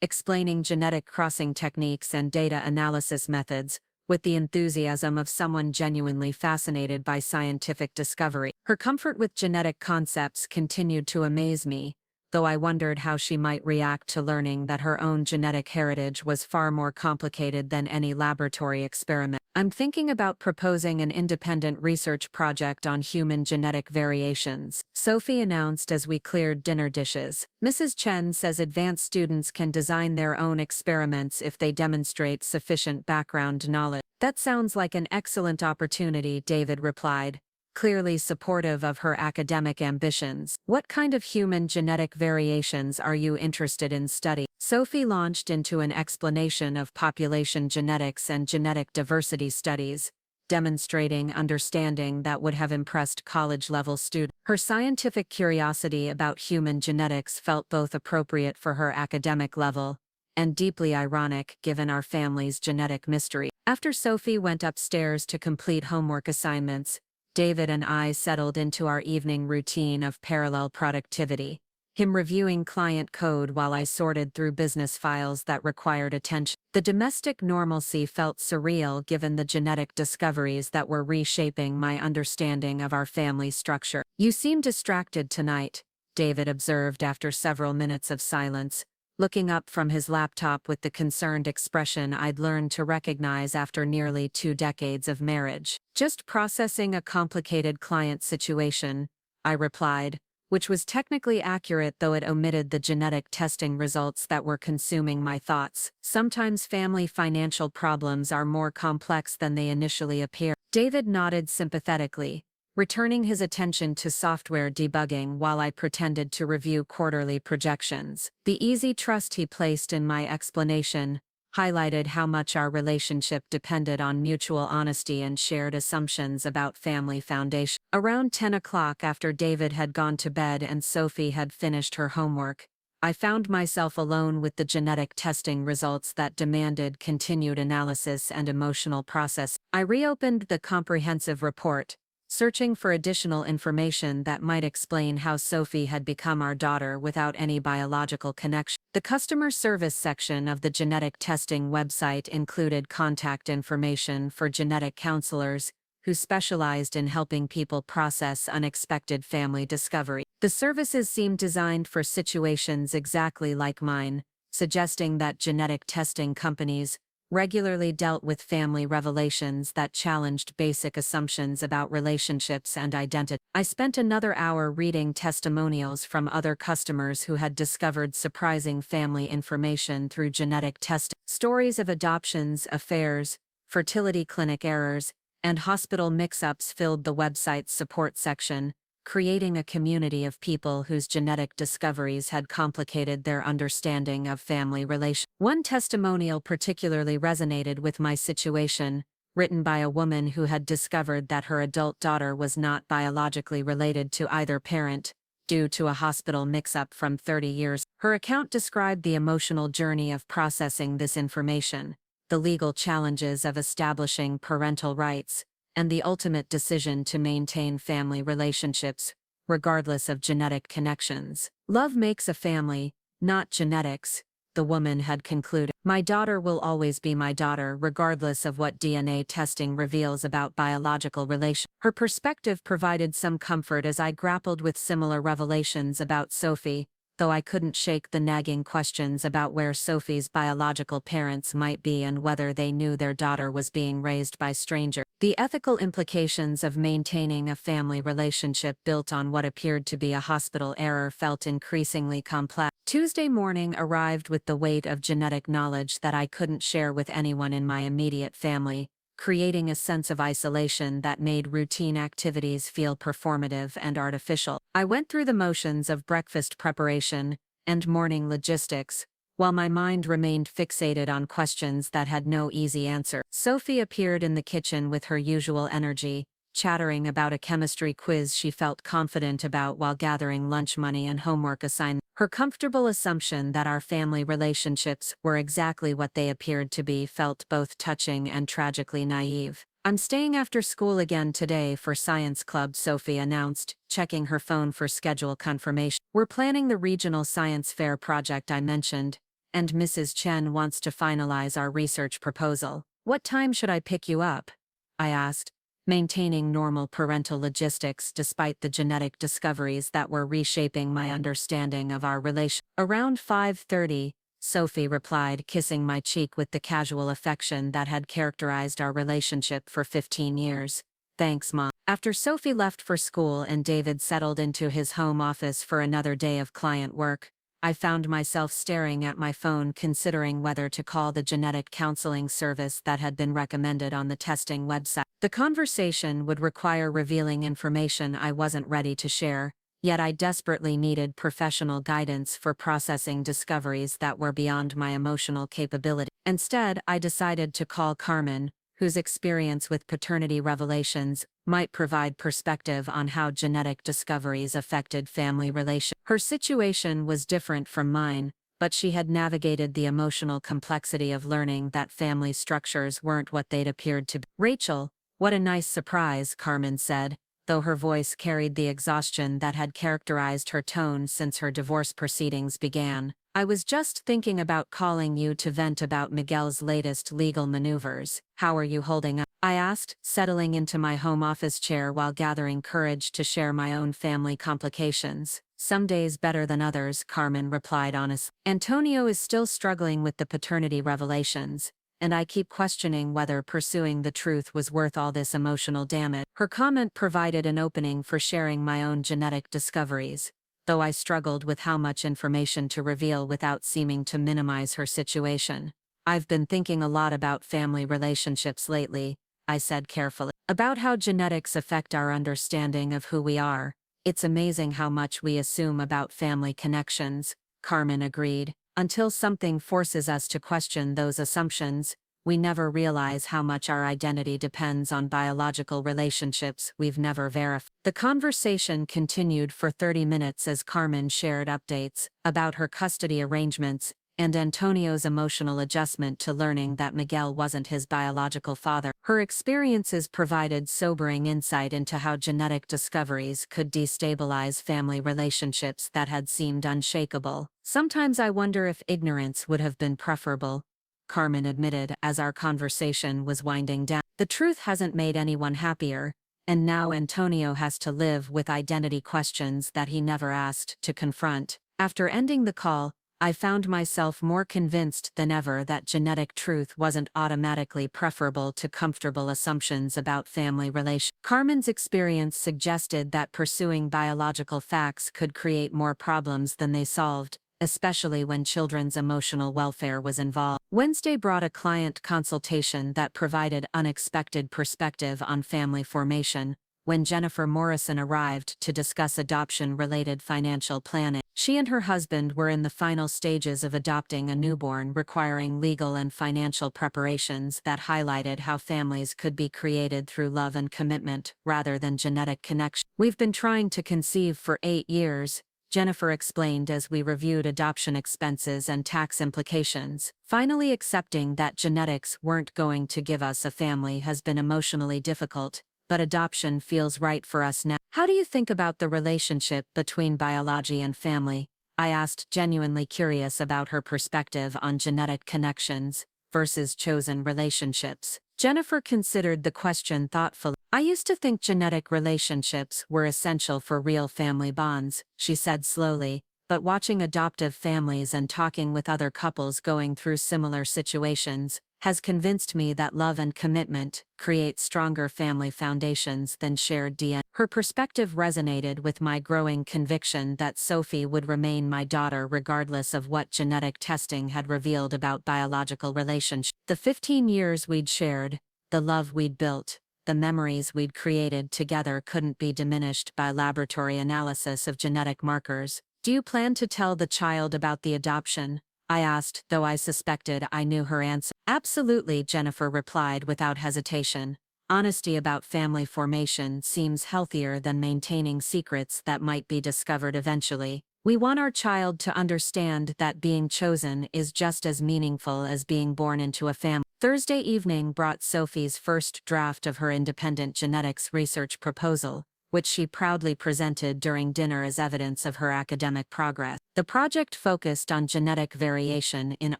explaining genetic crossing techniques and data analysis methods, with the enthusiasm of someone genuinely fascinated by scientific discovery. Her comfort with genetic concepts continued to amaze me, though I wondered how she might react to learning that her own genetic heritage was far more complicated than any laboratory experiment. I'm thinking about proposing an independent research project on human genetic variations, Sophie announced as we cleared dinner dishes. Mrs. Chen says advanced students can design their own experiments if they demonstrate sufficient background knowledge. That sounds like an excellent opportunity, David replied, clearly supportive of her academic ambitions. What kind of human genetic variations are you interested in studying? Sophie launched into an explanation of population genetics and genetic diversity studies, demonstrating understanding that would have impressed college-level students. Her scientific curiosity about human genetics felt both appropriate for her academic level and deeply ironic given our family's genetic mystery. After Sophie went upstairs to complete homework assignments, David and I settled into our evening routine of parallel productivity, him reviewing client code while I sorted through business files that required attention. The domestic normalcy felt surreal given the genetic discoveries that were reshaping my understanding of our family structure. You seem distracted tonight, David observed after several minutes of silence, looking up from his laptop with the concerned expression I'd learned to recognize after nearly 2 decades of marriage. Just processing a complicated client situation, I replied, which was technically accurate though it omitted the genetic testing results that were consuming my thoughts. Sometimes family financial problems are more complex than they initially appear. David nodded sympathetically, returning his attention to software debugging while I pretended to review quarterly projections. The easy trust he placed in my explanation highlighted how much our relationship depended on mutual honesty and shared assumptions about family foundation. Around 10 o'clock, after David had gone to bed and Sophie had finished her homework, I found myself alone with the genetic testing results that demanded continued analysis and emotional process. I reopened the comprehensive report, searching for additional information that might explain how Sophie had become our daughter without any biological connection. The customer service section of the genetic testing website included contact information for genetic counselors who specialized in helping people process unexpected family discovery. The services seemed designed for situations exactly like mine, suggesting that genetic testing companies regularly dealt with family revelations that challenged basic assumptions about relationships and identity. I spent another hour reading testimonials from other customers who had discovered surprising family information through genetic testing. Stories of adoptions, affairs, fertility clinic errors, and hospital mix-ups filled the website's support section, creating a community of people whose genetic discoveries had complicated their understanding of family relations. One testimonial particularly resonated with my situation, written by a woman who had discovered that her adult daughter was not biologically related to either parent, due to a hospital mix-up from 30 years. Her account described the emotional journey of processing this information, the legal challenges of establishing parental rights, and the ultimate decision to maintain family relationships, regardless of genetic connections. Love makes a family, not genetics, the woman had concluded. My daughter will always be my daughter regardless of what DNA testing reveals about biological relations. Her perspective provided some comfort as I grappled with similar revelations about Sophie, though I couldn't shake the nagging questions about where Sophie's biological parents might be and whether they knew their daughter was being raised by strangers. The ethical implications of maintaining a family relationship built on what appeared to be a hospital error felt increasingly complex. Tuesday morning arrived with the weight of genetic knowledge that I couldn't share with anyone in my immediate family, creating a sense of isolation that made routine activities feel performative and artificial. I went through the motions of breakfast preparation and morning logistics, while my mind remained fixated on questions that had no easy answer. Sophie appeared in the kitchen with her usual energy, chattering about a chemistry quiz she felt confident about while gathering lunch money and homework assignments. Her comfortable assumption that our family relationships were exactly what they appeared to be felt both touching and tragically naive. "I'm staying after school again today for science club," Sophie announced, checking her phone for schedule confirmation. "We're planning the regional science fair project I mentioned, and Mrs. Chen wants to finalize our research proposal. What time should I pick you up?" I asked, maintaining normal parental logistics despite the genetic discoveries that were reshaping my understanding of our relation. "Around 5:30, Sophie replied, kissing my cheek with the casual affection that had characterized our relationship for 15 years. "Thanks, Mom." After Sophie left for school and David settled into his home office for another day of client work, I found myself staring at my phone considering whether to call the genetic counseling service that had been recommended on the testing website. The conversation would require revealing information I wasn't ready to share, yet I desperately needed professional guidance for processing discoveries that were beyond my emotional capability. Instead, I decided to call Carmen, whose experience with paternity revelations might provide perspective on how genetic discoveries affected family relations. Her situation was different from mine, but she had navigated the emotional complexity of learning that family structures weren't what they'd appeared to be. "Rachel, what a nice surprise," Carmen said, though her voice carried the exhaustion that had characterized her tone since her divorce proceedings began. "I was just thinking about calling you to vent about Miguel's latest legal maneuvers. How are you holding up?" I asked, settling into my home office chair while gathering courage to share my own family complications. "Some days better than others," Carmen replied honestly. "Antonio is still struggling with the paternity revelations, and I keep questioning whether pursuing the truth was worth all this emotional damage." Her comment provided an opening for sharing my own genetic discoveries, though I struggled with how much information to reveal without seeming to minimize her situation. "I've been thinking a lot about family relationships lately," I said carefully. "About how genetics affect our understanding of who we are. It's amazing how much we assume about family connections," Carmen agreed. "Until something forces us to question those assumptions, we never realize how much our identity depends on biological relationships we've never verified." The conversation continued for 30 minutes as Carmen shared updates about her custody arrangements and Antonio's emotional adjustment to learning that Miguel wasn't his biological father. Her experiences provided sobering insight into how genetic discoveries could destabilize family relationships that had seemed unshakable. "Sometimes I wonder if ignorance would have been preferable," Carmen admitted as our conversation was winding down. "The truth hasn't made anyone happier, and now Antonio has to live with identity questions that he never asked to confront." After ending the call, I found myself more convinced than ever that genetic truth wasn't automatically preferable to comfortable assumptions about family relations. Carmen's experience suggested that pursuing biological facts could create more problems than they solved, especially when children's emotional welfare was involved. Wednesday brought a client consultation that provided unexpected perspective on family formation, when Jennifer Morrison arrived to discuss adoption-related financial planning. She and her husband were in the final stages of adopting a newborn, requiring legal and financial preparations that highlighted how families could be created through love and commitment rather than genetic connection. "We've been trying to conceive for 8 years, Jennifer explained as we reviewed adoption expenses and tax implications. "Finally accepting that genetics weren't going to give us a family has been emotionally difficult, but adoption feels right for us now." "How do you think about the relationship between biology and family?" I asked, genuinely curious about her perspective on genetic connections versus chosen relationships. Jennifer considered the question thoughtfully. "I used to think genetic relationships were essential for real family bonds," she said slowly, but watching adoptive families and talking with other couples going through similar situations has convinced me that love and commitment create stronger family foundations than shared DNA. Her perspective resonated with my growing conviction that Sophie would remain my daughter regardless of what genetic testing had revealed about biological relationships. The 15 years we'd shared, the love we'd built, the memories we'd created together couldn't be diminished by laboratory analysis of genetic markers. "Do you plan to tell the child about the adoption?" I asked, though I suspected I knew her answer. "Absolutely," Jennifer replied without hesitation. "Honesty about family formation seems healthier than maintaining secrets that might be discovered eventually. We want our child to understand that being chosen is just as meaningful as being born into a family." Thursday evening brought Sophie's first draft of her independent genetics research proposal, which she proudly presented during dinner as evidence of her academic progress. The project focused on genetic variation in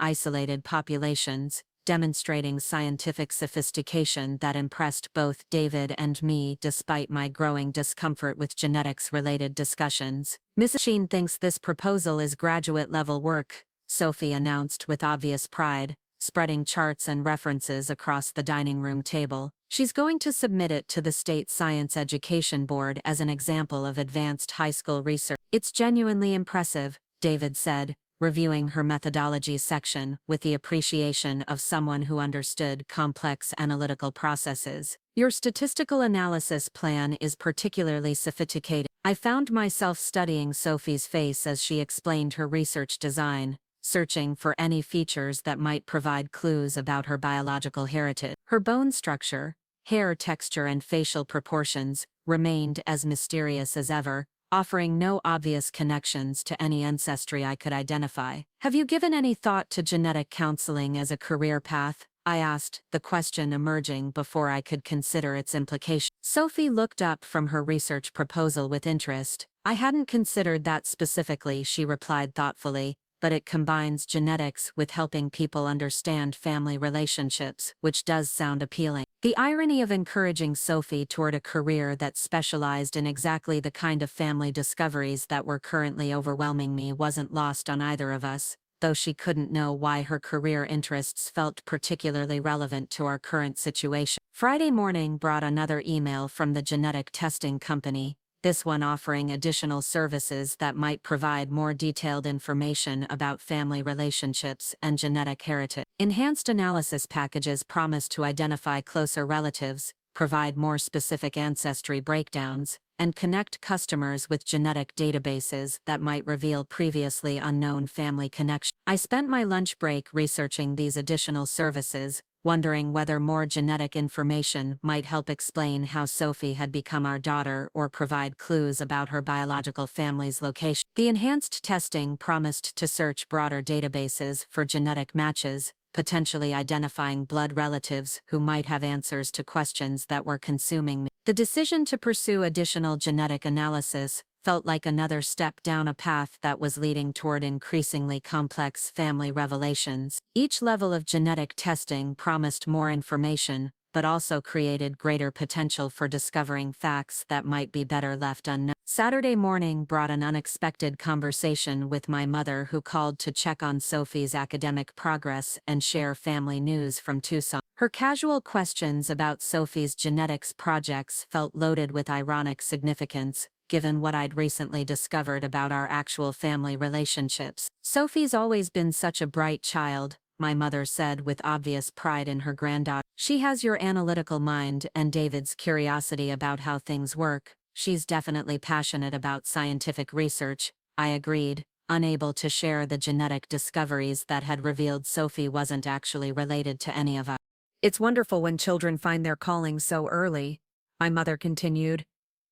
isolated populations, demonstrating scientific sophistication that impressed both David and me despite my growing discomfort with genetics-related discussions. "Mrs. Sheen thinks this proposal is graduate-level work," Sophie announced with obvious pride, spreading charts and references across the dining room table. "She's going to submit it to the State Science Education Board as an example of advanced high school research." "It's genuinely impressive," David said, reviewing her methodology section with the appreciation of someone who understood complex analytical processes. "Your statistical analysis plan is particularly sophisticated." I found myself studying Sophie's face as she explained her research design, searching for any features that might provide clues about her biological heritage. Her bone structure, hair texture and facial proportions remained as mysterious as ever, offering no obvious connections to any ancestry I could identify. "Have you given any thought to genetic counseling as a career path?" I asked, the question emerging before I could consider its implications. Sophie looked up from her research proposal with interest. "I hadn't considered that specifically," she replied thoughtfully, "but it combines genetics with helping people understand family relationships, which does sound appealing." The irony of encouraging Sophie toward a career that specialized in exactly the kind of family discoveries that were currently overwhelming me wasn't lost on either of us, though she couldn't know why her career interests felt particularly relevant to our current situation. Friday morning brought another email from the genetic testing company, this one offering additional services that might provide more detailed information about family relationships and genetic heritage. Enhanced analysis packages promise to identify closer relatives, provide more specific ancestry breakdowns, and connect customers with genetic databases that might reveal previously unknown family connections. I spent my lunch break researching these additional services, wondering whether more genetic information might help explain how Sophie had become our daughter or provide clues about her biological family's location. The enhanced testing promised to search broader databases for genetic matches, potentially identifying blood relatives who might have answers to questions that were consuming me. The decision to pursue additional genetic analysis felt like another step down a path that was leading toward increasingly complex family revelations. Each level of genetic testing promised more information, but also created greater potential for discovering facts that might be better left unknown. Saturday morning brought an unexpected conversation with my mother, who called to check on Sophie's academic progress and share family news from Tucson. Her casual questions about Sophie's genetics projects felt loaded with ironic significance, given what I'd recently discovered about our actual family relationships. "Sophie's always been such a bright child," my mother said with obvious pride in her granddaughter. "She has your analytical mind and David's curiosity about how things work. She's definitely passionate about scientific research," I agreed, unable to share the genetic discoveries that had revealed Sophie wasn't actually related to any of us. "It's wonderful when children find their calling so early," my mother continued.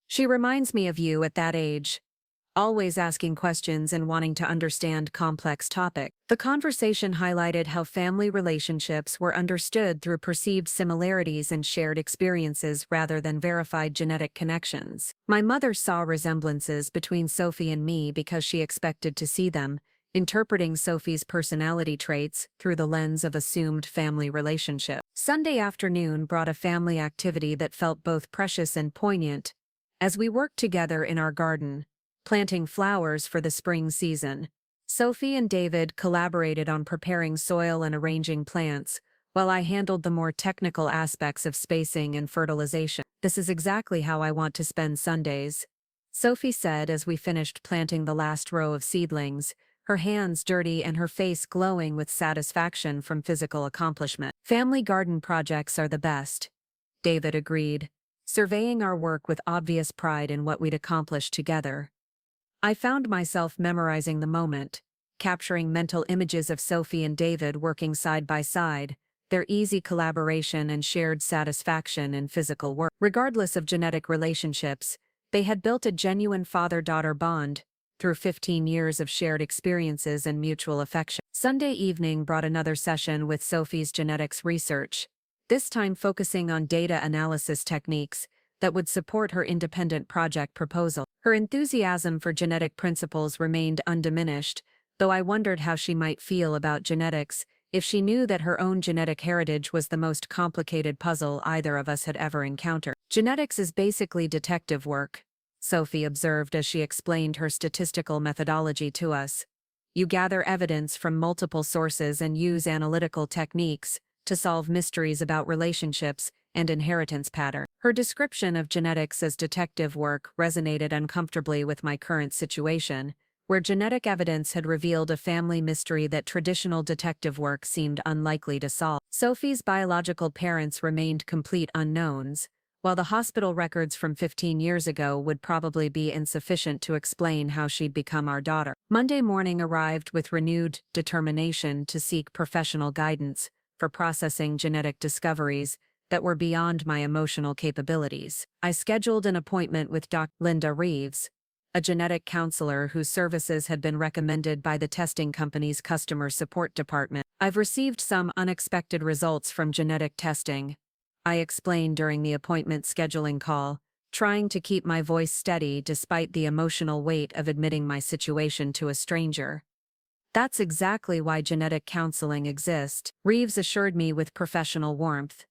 "She reminds me of you at that age, always asking questions and wanting to understand complex topics." The conversation highlighted how family relationships were understood through perceived similarities and shared experiences rather than verified genetic connections. My mother saw resemblances between Sophie and me because she expected to see them, interpreting Sophie's personality traits through the lens of assumed family relationship. Sunday afternoon brought a family activity that felt both precious and poignant. As we worked together in our garden, planting flowers for the spring season. Sophie and David collaborated on preparing soil and arranging plants, while I handled the more technical aspects of spacing and fertilization. "This is exactly how I want to spend Sundays," Sophie said as we finished planting the last row of seedlings, her hands dirty and her face glowing with satisfaction from physical accomplishment. "Family garden projects are the best," David agreed, surveying our work with obvious pride in what we'd accomplished together. I found myself memorizing the moment, capturing mental images of Sophie and David working side by side, their easy collaboration and shared satisfaction in physical work. Regardless of genetic relationships, they had built a genuine father-daughter bond through 15 years of shared experiences and mutual affection. Sunday evening brought another session with Sophie's genetics research, this time focusing on data analysis techniques that would support her independent project proposal. Her enthusiasm for genetic principles remained undiminished, though I wondered how she might feel about genetics if she knew that her own genetic heritage was the most complicated puzzle either of us had ever encountered. "Genetics is basically detective work," Sophie observed as she explained her statistical methodology to us. "You gather evidence from multiple sources and use analytical techniques to solve mysteries about relationships and inheritance patterns." Her description of genetics as detective work resonated uncomfortably with my current situation, where genetic evidence had revealed a family mystery that traditional detective work seemed unlikely to solve. Sophie's biological parents remained complete unknowns, while the hospital records from 15 years ago would probably be insufficient to explain how she'd become our daughter. Monday morning arrived with renewed determination to seek professional guidance for processing genetic discoveries that were beyond my emotional capabilities. I scheduled an appointment with Dr. Linda Reeves, a genetic counselor whose services had been recommended by the testing company's customer support department. "I've received some unexpected results from genetic testing," I explained during the appointment scheduling call, trying to keep my voice steady despite the emotional weight of admitting my situation to a stranger. "That's exactly why genetic counseling exists," Reeves assured me with professional warmth.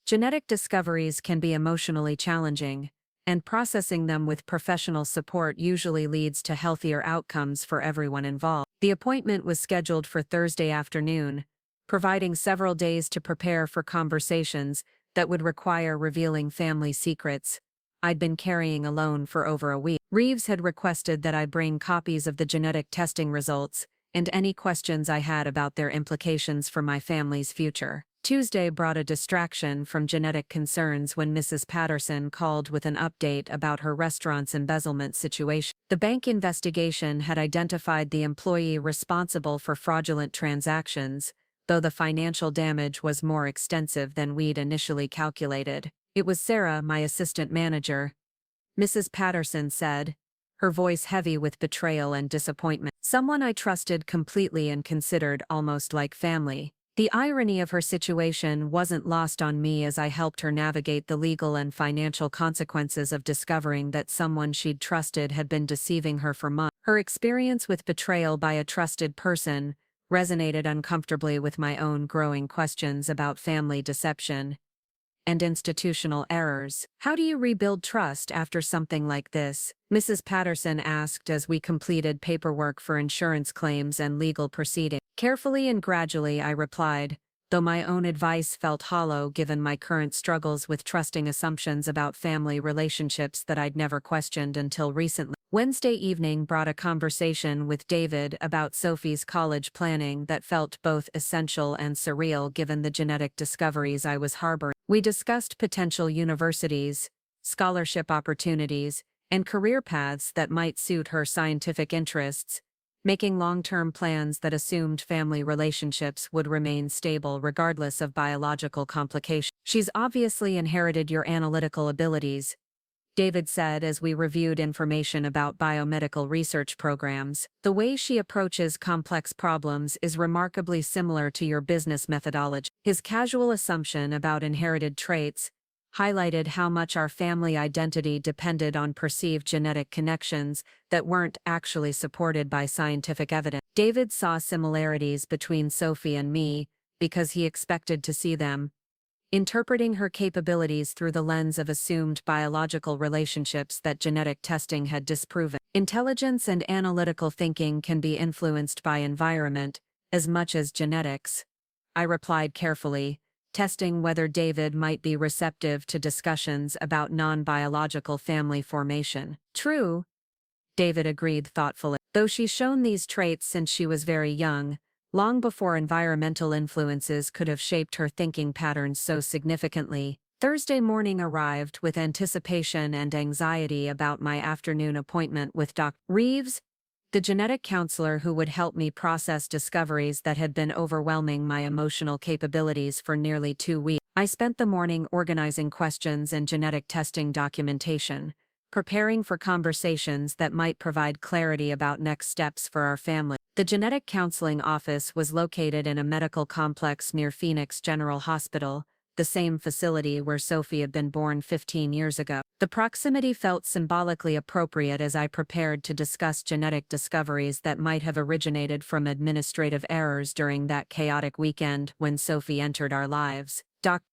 "Genetic discoveries can be emotionally challenging, and processing them with professional support usually leads to healthier outcomes for everyone involved." The appointment was scheduled for Thursday afternoon, providing several days to prepare for conversations that would require revealing family secrets I'd been carrying alone for over a week. Reeves had requested that I bring copies of the genetic testing results and any questions I had about their implications for my family's future. Tuesday brought a distraction from genetic concerns when Mrs. Patterson called with an update about her restaurant's embezzlement situation. The bank investigation had identified the employee responsible for fraudulent transactions, though the financial damage was more extensive than we'd initially calculated. "It was Sarah, my assistant manager," Mrs. Patterson said, her voice heavy with betrayal and disappointment. "Someone I trusted completely and considered almost like family." The irony of her situation wasn't lost on me as I helped her navigate the legal and financial consequences of discovering that someone she'd trusted had been deceiving her for months. Her experience with betrayal by a trusted person resonated uncomfortably with my own growing questions about family deception and institutional errors. "How do you rebuild trust after something like this?" Mrs. Patterson asked as we completed paperwork for insurance claims and legal proceedings. "Carefully and gradually," I replied, though my own advice felt hollow given my current struggles with trusting assumptions about family relationships that I'd never questioned until recently. Wednesday evening brought a conversation with David about Sophie's college planning that felt both essential and surreal given the genetic discoveries I was harboring. We discussed potential universities, scholarship opportunities, and career paths that might suit her scientific interests, making long-term plans that assumed family relationships would remain stable regardless of biological complications. "She's obviously inherited your analytical abilities," David said as we reviewed information about biomedical research programs. "The way she approaches complex problems is remarkably similar to your business methodology." His casual assumption about inherited traits highlighted how much our family identity depended on perceived genetic connections that weren't actually supported by scientific evidence. David saw similarities between Sophie and me because he expected to see them, interpreting her capabilities through the lens of assumed biological relationships that genetic testing had disproven. Intelligence and analytical thinking can be influenced by environment as much as genetics, I replied carefully, testing whether David might be receptive to discussions about non-biological family formation. True, David agreed thoughtfully. Though she's shown these traits since she was very young, long before environmental influences could have shaped her thinking patterns so significantly. Thursday morning arrived with anticipation and anxiety about my afternoon appointment with Dr. Reeves, the genetic counselor who would help me process discoveries that had been overwhelming my emotional capabilities for nearly 2 weeks. I spent the morning organizing questions and genetic testing documentation, preparing for conversations that might provide clarity about next steps for our family. The genetic counseling office was located in a medical complex near Phoenix General Hospital, the same facility where Sophie had been born 15 years ago. The proximity felt symbolically appropriate as I prepared to discuss genetic discoveries that might have originated from administrative errors during that chaotic weekend when Sophie entered our lives.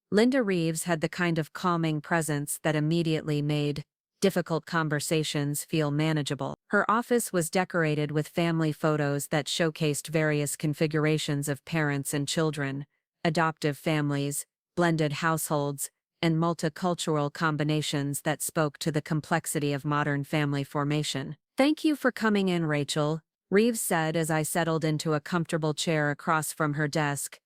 Linda Reeves had the kind of calming presence that immediately made difficult conversations feel manageable. Her office was decorated with family photos that showcased various configurations of parents and children, adoptive families, blended households, and multicultural combinations that spoke to the complexity of modern family formation. "Thank you for coming in, Rachel," Reeves said as I settled into a comfortable chair across from her desk.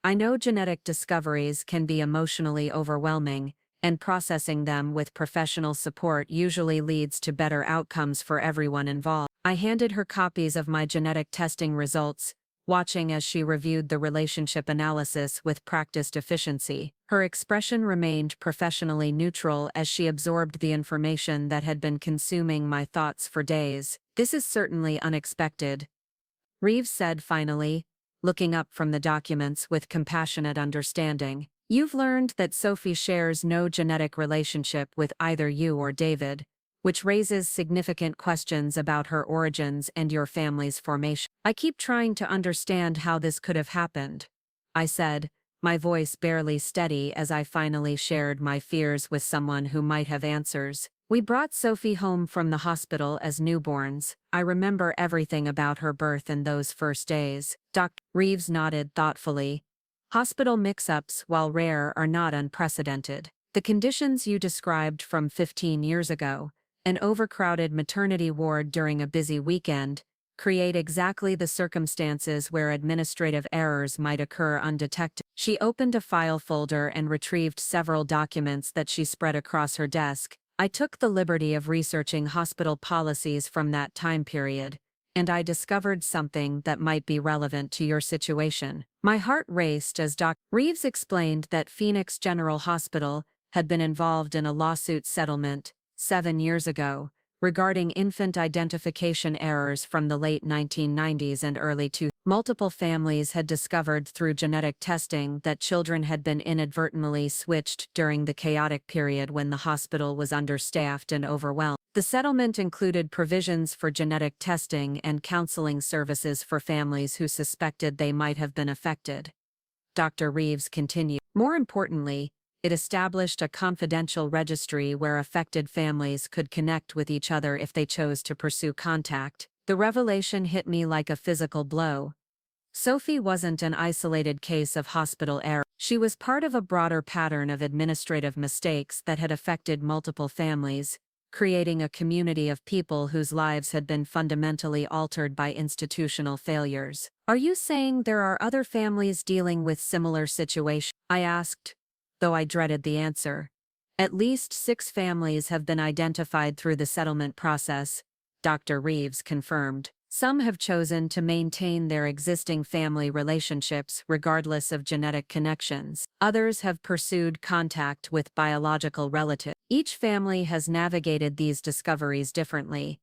"I know genetic discoveries can be emotionally overwhelming, and processing them with professional support usually leads to better outcomes for everyone involved." I handed her copies of my genetic testing results, watching as she reviewed the relationship analysis with practiced efficiency. Her expression remained professionally neutral as she absorbed the information that had been consuming my thoughts for days. "This is certainly unexpected," Reeves said finally, looking up from the documents with compassionate understanding. "You've learned that Sophie shares no genetic relationship with either you or David, which raises significant questions about her origins and your family's formation. I keep trying to understand how this could have happened," I said, my voice barely steady as I finally shared my fears with someone who might have answers. "We brought Sophie home from the hospital as newborns. I remember everything about her birth and those first days." Dr. Reeves nodded thoughtfully. "Hospital mix-ups, while rare, are not unprecedented. The conditions you described from 15 years ago, an overcrowded maternity ward during a busy weekend, create exactly the circumstances where administrative errors might occur undetected." She opened a file folder and retrieved several documents that she spread across her desk. "I took the liberty of researching hospital policies from that time period, and I discovered something that might be relevant to your situation." My heart raced as Dr. Reeves explained that Phoenix General Hospital had been involved in a lawsuit settlement 7 years ago regarding infant identification errors from the late 1990s and early 2000s. Multiple families had discovered through genetic testing that children had been inadvertently switched during the chaotic period when the hospital was understaffed and overwhelmed. The settlement included provisions for genetic testing and counseling services for families who suspected they might have been affected. Dr. Reeves continued. "More importantly, it established a confidential registry where affected families could connect with each other if they chose to pursue contact." The revelation hit me like a physical blow. Sophie wasn't an isolated case of hospital error. She was part of a broader pattern of administrative mistakes that had affected multiple families, creating a community of people whose lives had been fundamentally altered by institutional failures. "Are you saying there are other families dealing with similar situations?" I asked, though I dreaded the answer. "At least 6 families have been identified through the settlement process," Dr. Reeves confirmed. "Some have chosen to maintain their existing family relationships regardless of genetic connections. Others have pursued contact with biological relatives. Each family has navigated these discoveries differently."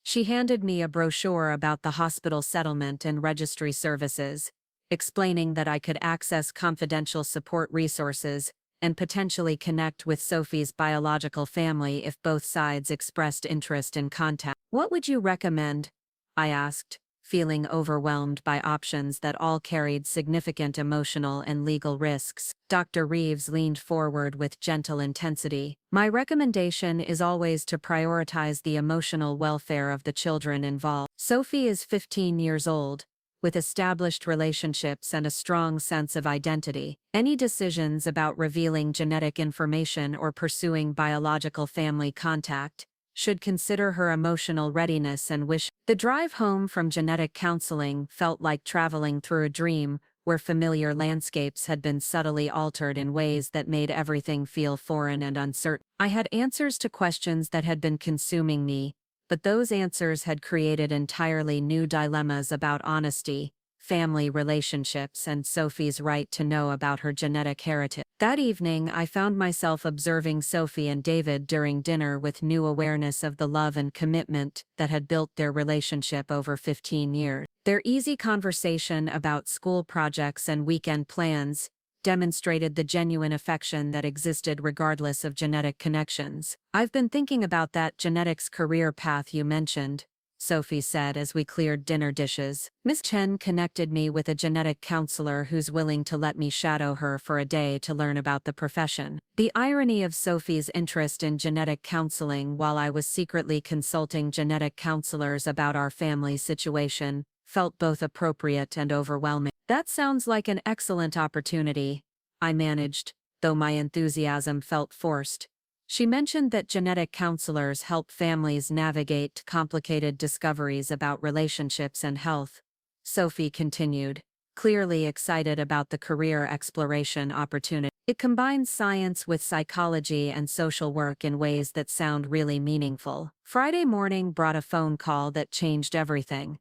She handed me a brochure about the hospital settlement and registry services, explaining that I could access confidential support resources and potentially connect with Sophie's biological family if both sides expressed interest in contact. "What would you recommend?" I asked, feeling overwhelmed by options that all carried significant emotional and legal risks. Dr. Reeves leaned forward with gentle intensity. My recommendation is always to prioritize the emotional welfare of the children involved. Sophie is 15 years old, with established relationships and a strong sense of identity. Any decisions about revealing genetic information or pursuing biological family contact should consider her emotional readiness and wish. The drive home from genetic counseling felt like traveling through a dream, where familiar landscapes had been subtly altered in ways that made everything feel foreign and uncertain. I had answers to questions that had been consuming me, but those answers had created entirely new dilemmas about honesty, family relationships, and Sophie's right to know about her genetic heritage. That evening, I found myself observing Sophie and David during dinner with new awareness of the love and commitment that had built their relationship over 15 years. Their easy conversation about school projects and weekend plans demonstrated the genuine affection that existed regardless of genetic connections. I've been thinking about that genetics career path you mentioned, Sophie said as we cleared dinner dishes. Miss Chen connected me with a genetic counselor who's willing to let me shadow her for a day to learn about the profession. The irony of Sophie's interest in genetic counseling while I was secretly consulting genetic counselors about our family situation felt both appropriate and overwhelming. That sounds like an excellent opportunity, I managed, though my enthusiasm felt forced. She mentioned that genetic counselors help families navigate complicated discoveries about relationships and health. Sophie continued, clearly excited about the career exploration opportunity. It combines science with psychology and social work in ways that sound really meaningful. Friday morning brought a phone call that changed everything.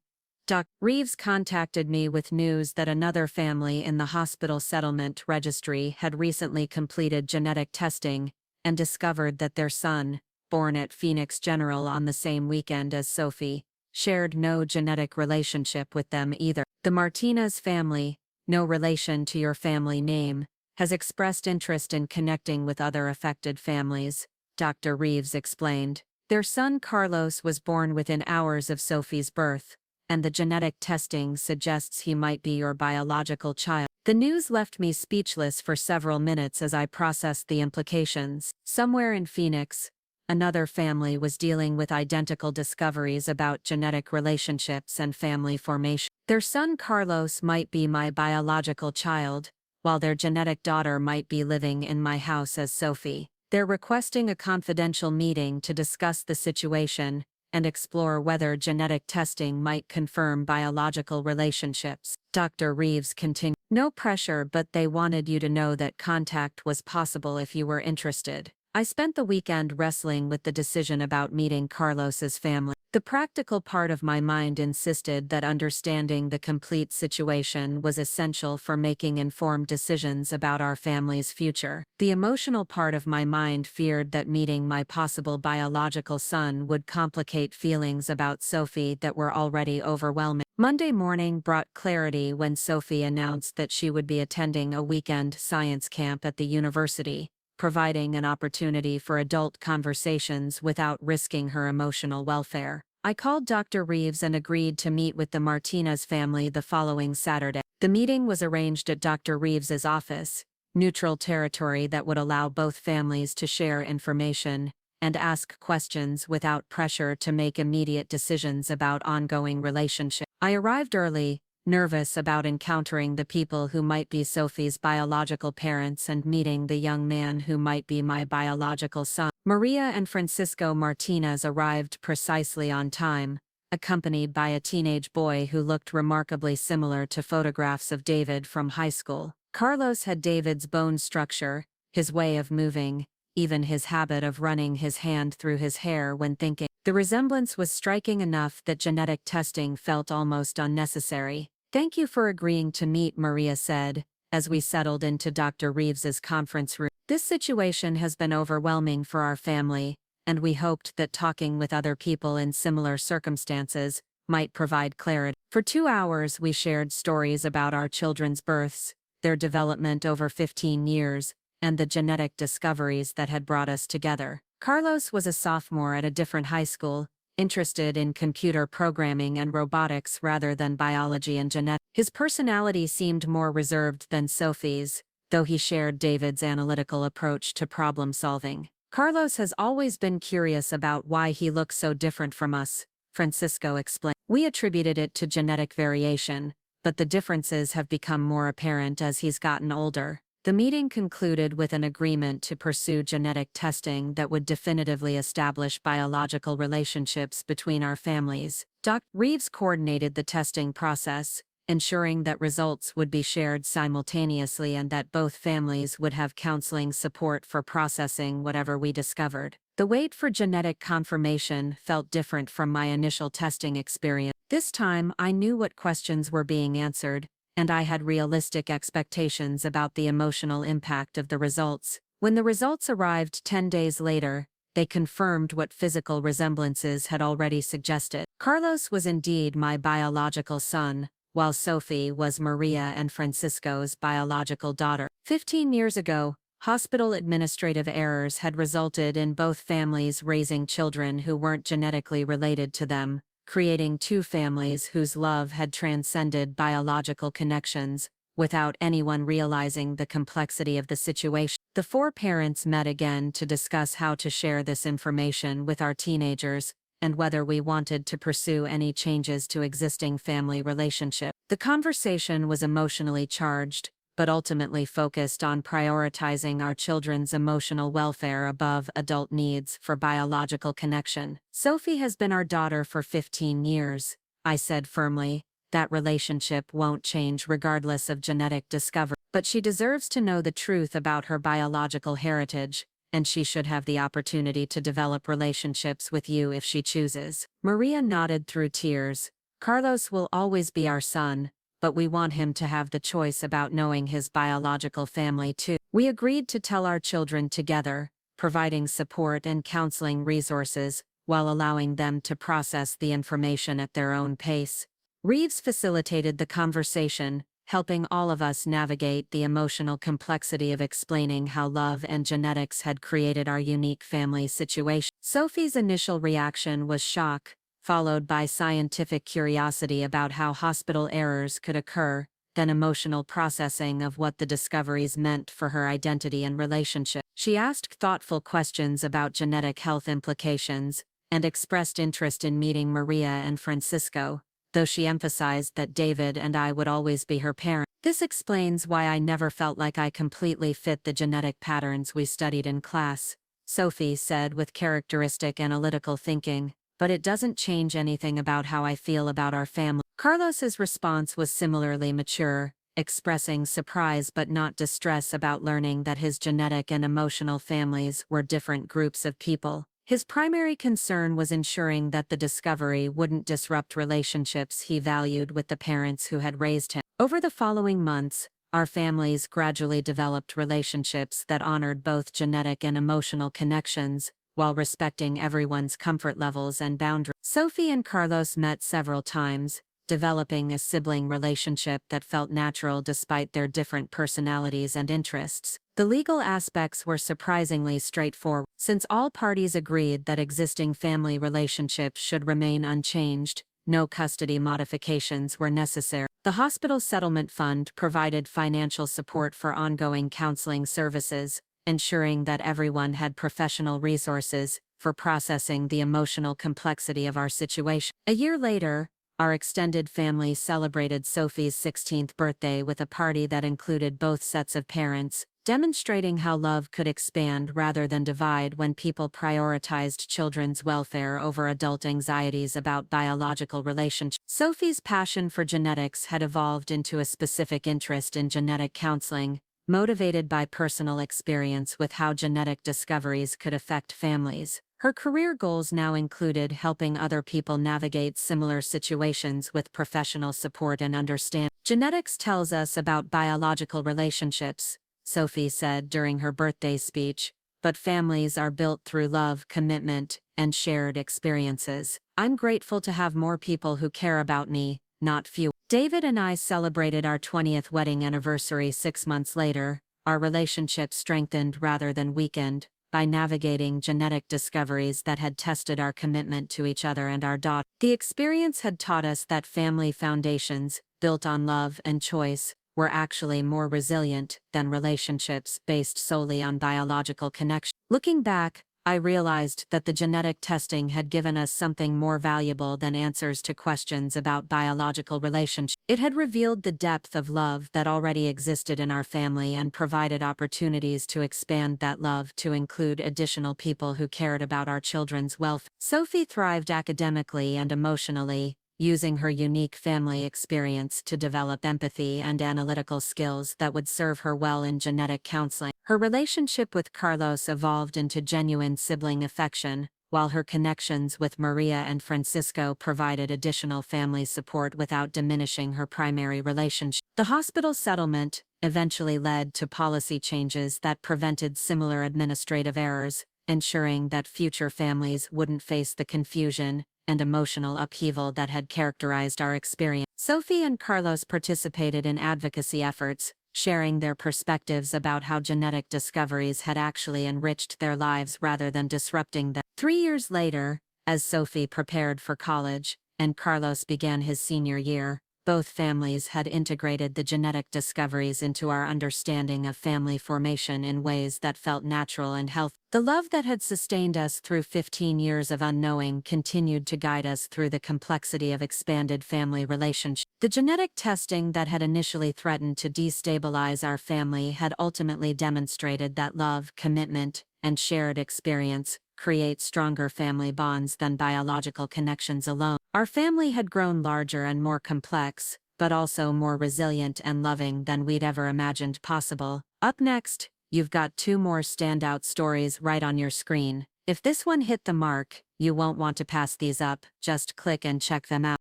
Dr. Reeves contacted me with news that another family in the hospital settlement registry had recently completed genetic testing and discovered that their son, born at Phoenix General on the same weekend as Sophie, shared no genetic relationship with them either. The Martinez family, no relation to your family name, has expressed interest in connecting with other affected families, Dr. Reeves explained. Their son Carlos was born within hours of Sophie's birth, and the genetic testing suggests he might be your biological child. The news left me speechless for several minutes as I processed the implications. Somewhere in Phoenix, another family was dealing with identical discoveries about genetic relationships and family formation. Their son Carlos might be my biological child, while their genetic daughter might be living in my house as Sophie. They're requesting a confidential meeting to discuss the situation and explore whether genetic testing might confirm biological relationships. Dr. Reeves continued. No pressure, but they wanted you to know that contact was possible if you were interested. I spent the weekend wrestling with the decision about meeting Carlos's family. The practical part of my mind insisted that understanding the complete situation was essential for making informed decisions about our family's future. The emotional part of my mind feared that meeting my possible biological son would complicate feelings about Sophie that were already overwhelming. Monday morning brought clarity when Sophie announced that she would be attending a weekend science camp at the university, providing an opportunity for adult conversations without risking her emotional welfare. I called Dr. Reeves and agreed to meet with the Martinez family the following Saturday. The meeting was arranged at Dr. Reeves's office, neutral territory that would allow both families to share information and ask questions without pressure to make immediate decisions about ongoing relationships. I arrived early, nervous about encountering the people who might be Sophie's biological parents and meeting the young man who might be my biological son. Maria and Francisco Martinez arrived precisely on time, accompanied by a teenage boy who looked remarkably similar to photographs of David from high school. Carlos had David's bone structure, his way of moving, even his habit of running his hand through his hair when thinking. The resemblance was striking enough that genetic testing felt almost unnecessary. Thank you for agreeing to meet, Maria said, as we settled into Dr. Reeves's conference room. This situation has been overwhelming for our family, and we hoped that talking with other people in similar circumstances might provide clarity. For 2 hours we shared stories about our children's births, their development over 15 years, and the genetic discoveries that had brought us together. Carlos was a sophomore at a different high school, interested in computer programming and robotics rather than biology and genetics. His personality seemed more reserved than Sophie's, though he shared David's analytical approach to problem solving. Carlos has always been curious about why he looks so different from us, Francisco explained. We attributed it to genetic variation, but the differences have become more apparent as he's gotten older. The meeting concluded with an agreement to pursue genetic testing that would definitively establish biological relationships between our families. Dr. Reeves coordinated the testing process, ensuring that results would be shared simultaneously and that both families would have counseling support for processing whatever we discovered. The wait for genetic confirmation felt different from my initial testing experience. This time, I knew what questions were being answered, and I had realistic expectations about the emotional impact of the results. When the results arrived 10 days later, they confirmed what physical resemblances had already suggested. Carlos was indeed my biological son, while Sophie was Maria and Francisco's biological daughter. 15 years ago, hospital administrative errors had resulted in both families raising children who weren't genetically related to them, creating two families whose love had transcended biological connections, without anyone realizing the complexity of the situation. The four parents met again to discuss how to share this information with our teenagers, and whether we wanted to pursue any changes to existing family relationships. The conversation was emotionally charged, but ultimately focused on prioritizing our children's emotional welfare above adult needs for biological connection. Sophie has been our daughter for 15 years, I said firmly. That relationship won't change regardless of genetic discovery. But she deserves to know the truth about her biological heritage, and she should have the opportunity to develop relationships with you if she chooses. Maria nodded through tears. Carlos will always be our son, but we want him to have the choice about knowing his biological family too. We agreed to tell our children together, providing support and counseling resources, while allowing them to process the information at their own pace. Reeves facilitated the conversation, helping all of us navigate the emotional complexity of explaining how love and genetics had created our unique family situation. Sophie's initial reaction was shock, followed by scientific curiosity about how hospital errors could occur, then emotional processing of what the discoveries meant for her identity and relationship. She asked thoughtful questions about genetic health implications, and expressed interest in meeting Maria and Francisco, though she emphasized that David and I would always be her parent. This explains why I never felt like I completely fit the genetic patterns we studied in class, Sophie said with characteristic analytical thinking, but it doesn't change anything about how I feel about our family. Carlos's response was similarly mature, expressing surprise but not distress about learning that his genetic and emotional families were different groups of people. His primary concern was ensuring that the discovery wouldn't disrupt relationships he valued with the parents who had raised him. Over the following months, our families gradually developed relationships that honored both genetic and emotional connections, while respecting everyone's comfort levels and boundaries. Sophie and Carlos met several times, developing a sibling relationship that felt natural despite their different personalities and interests. The legal aspects were surprisingly straightforward, since all parties agreed that existing family relationships should remain unchanged. No custody modifications were necessary. The hospital settlement fund provided financial support for ongoing counseling services, ensuring that everyone had professional resources for processing the emotional complexity of our situation. A year later, our extended family celebrated Sophie's 16th birthday with a party that included both sets of parents, demonstrating how love could expand rather than divide when people prioritized children's welfare over adult anxieties about biological relationships. Sophie's passion for genetics had evolved into a specific interest in genetic counseling, motivated by personal experience with how genetic discoveries could affect families. Her career goals now included helping other people navigate similar situations with professional support and understanding. Genetics tells us about biological relationships, Sophie said during her birthday speech, but families are built through love, commitment, and shared experiences. I'm grateful to have more people who care about me, not fewer. David and I celebrated our 20th wedding anniversary 6 months later. Our relationship strengthened rather than weakened, by navigating genetic discoveries that had tested our commitment to each other and our daughter. The experience had taught us that family foundations, built on love and choice, were actually more resilient than relationships based solely on biological connection. Looking back, I realized that the genetic testing had given us something more valuable than answers to questions about biological relationships. It had revealed the depth of love that already existed in our family and provided opportunities to expand that love to include additional people who cared about our children's welfare. Sophie thrived academically and emotionally, using her unique family experience to develop empathy and analytical skills that would serve her well in genetic counseling. Her relationship with Carlos evolved into genuine sibling affection, while her connections with Maria and Francisco provided additional family support without diminishing her primary relationship. The hospital settlement eventually led to policy changes that prevented similar administrative errors, ensuring that future families wouldn't face the confusion and emotional upheaval that had characterized our experience. Sophie and Carlos participated in advocacy efforts, sharing their perspectives about how genetic discoveries had actually enriched their lives rather than disrupting them. 3 years later, as Sophie prepared for college, and Carlos began his senior year, both families had integrated the genetic discoveries into our understanding of family formation in ways that felt natural and healthy. The love that had sustained us through 15 years of unknowing continued to guide us through the complexity of expanded family relationships. The genetic testing that had initially threatened to destabilize our family had ultimately demonstrated that love, commitment, and shared experience create stronger family bonds than biological connections alone. Our family had grown larger and more complex, but also more resilient and loving than we'd ever imagined possible. Up next, you've got 2 more standout stories right on your screen. If this one hit the mark, you won't want to pass these up, just click and check them out.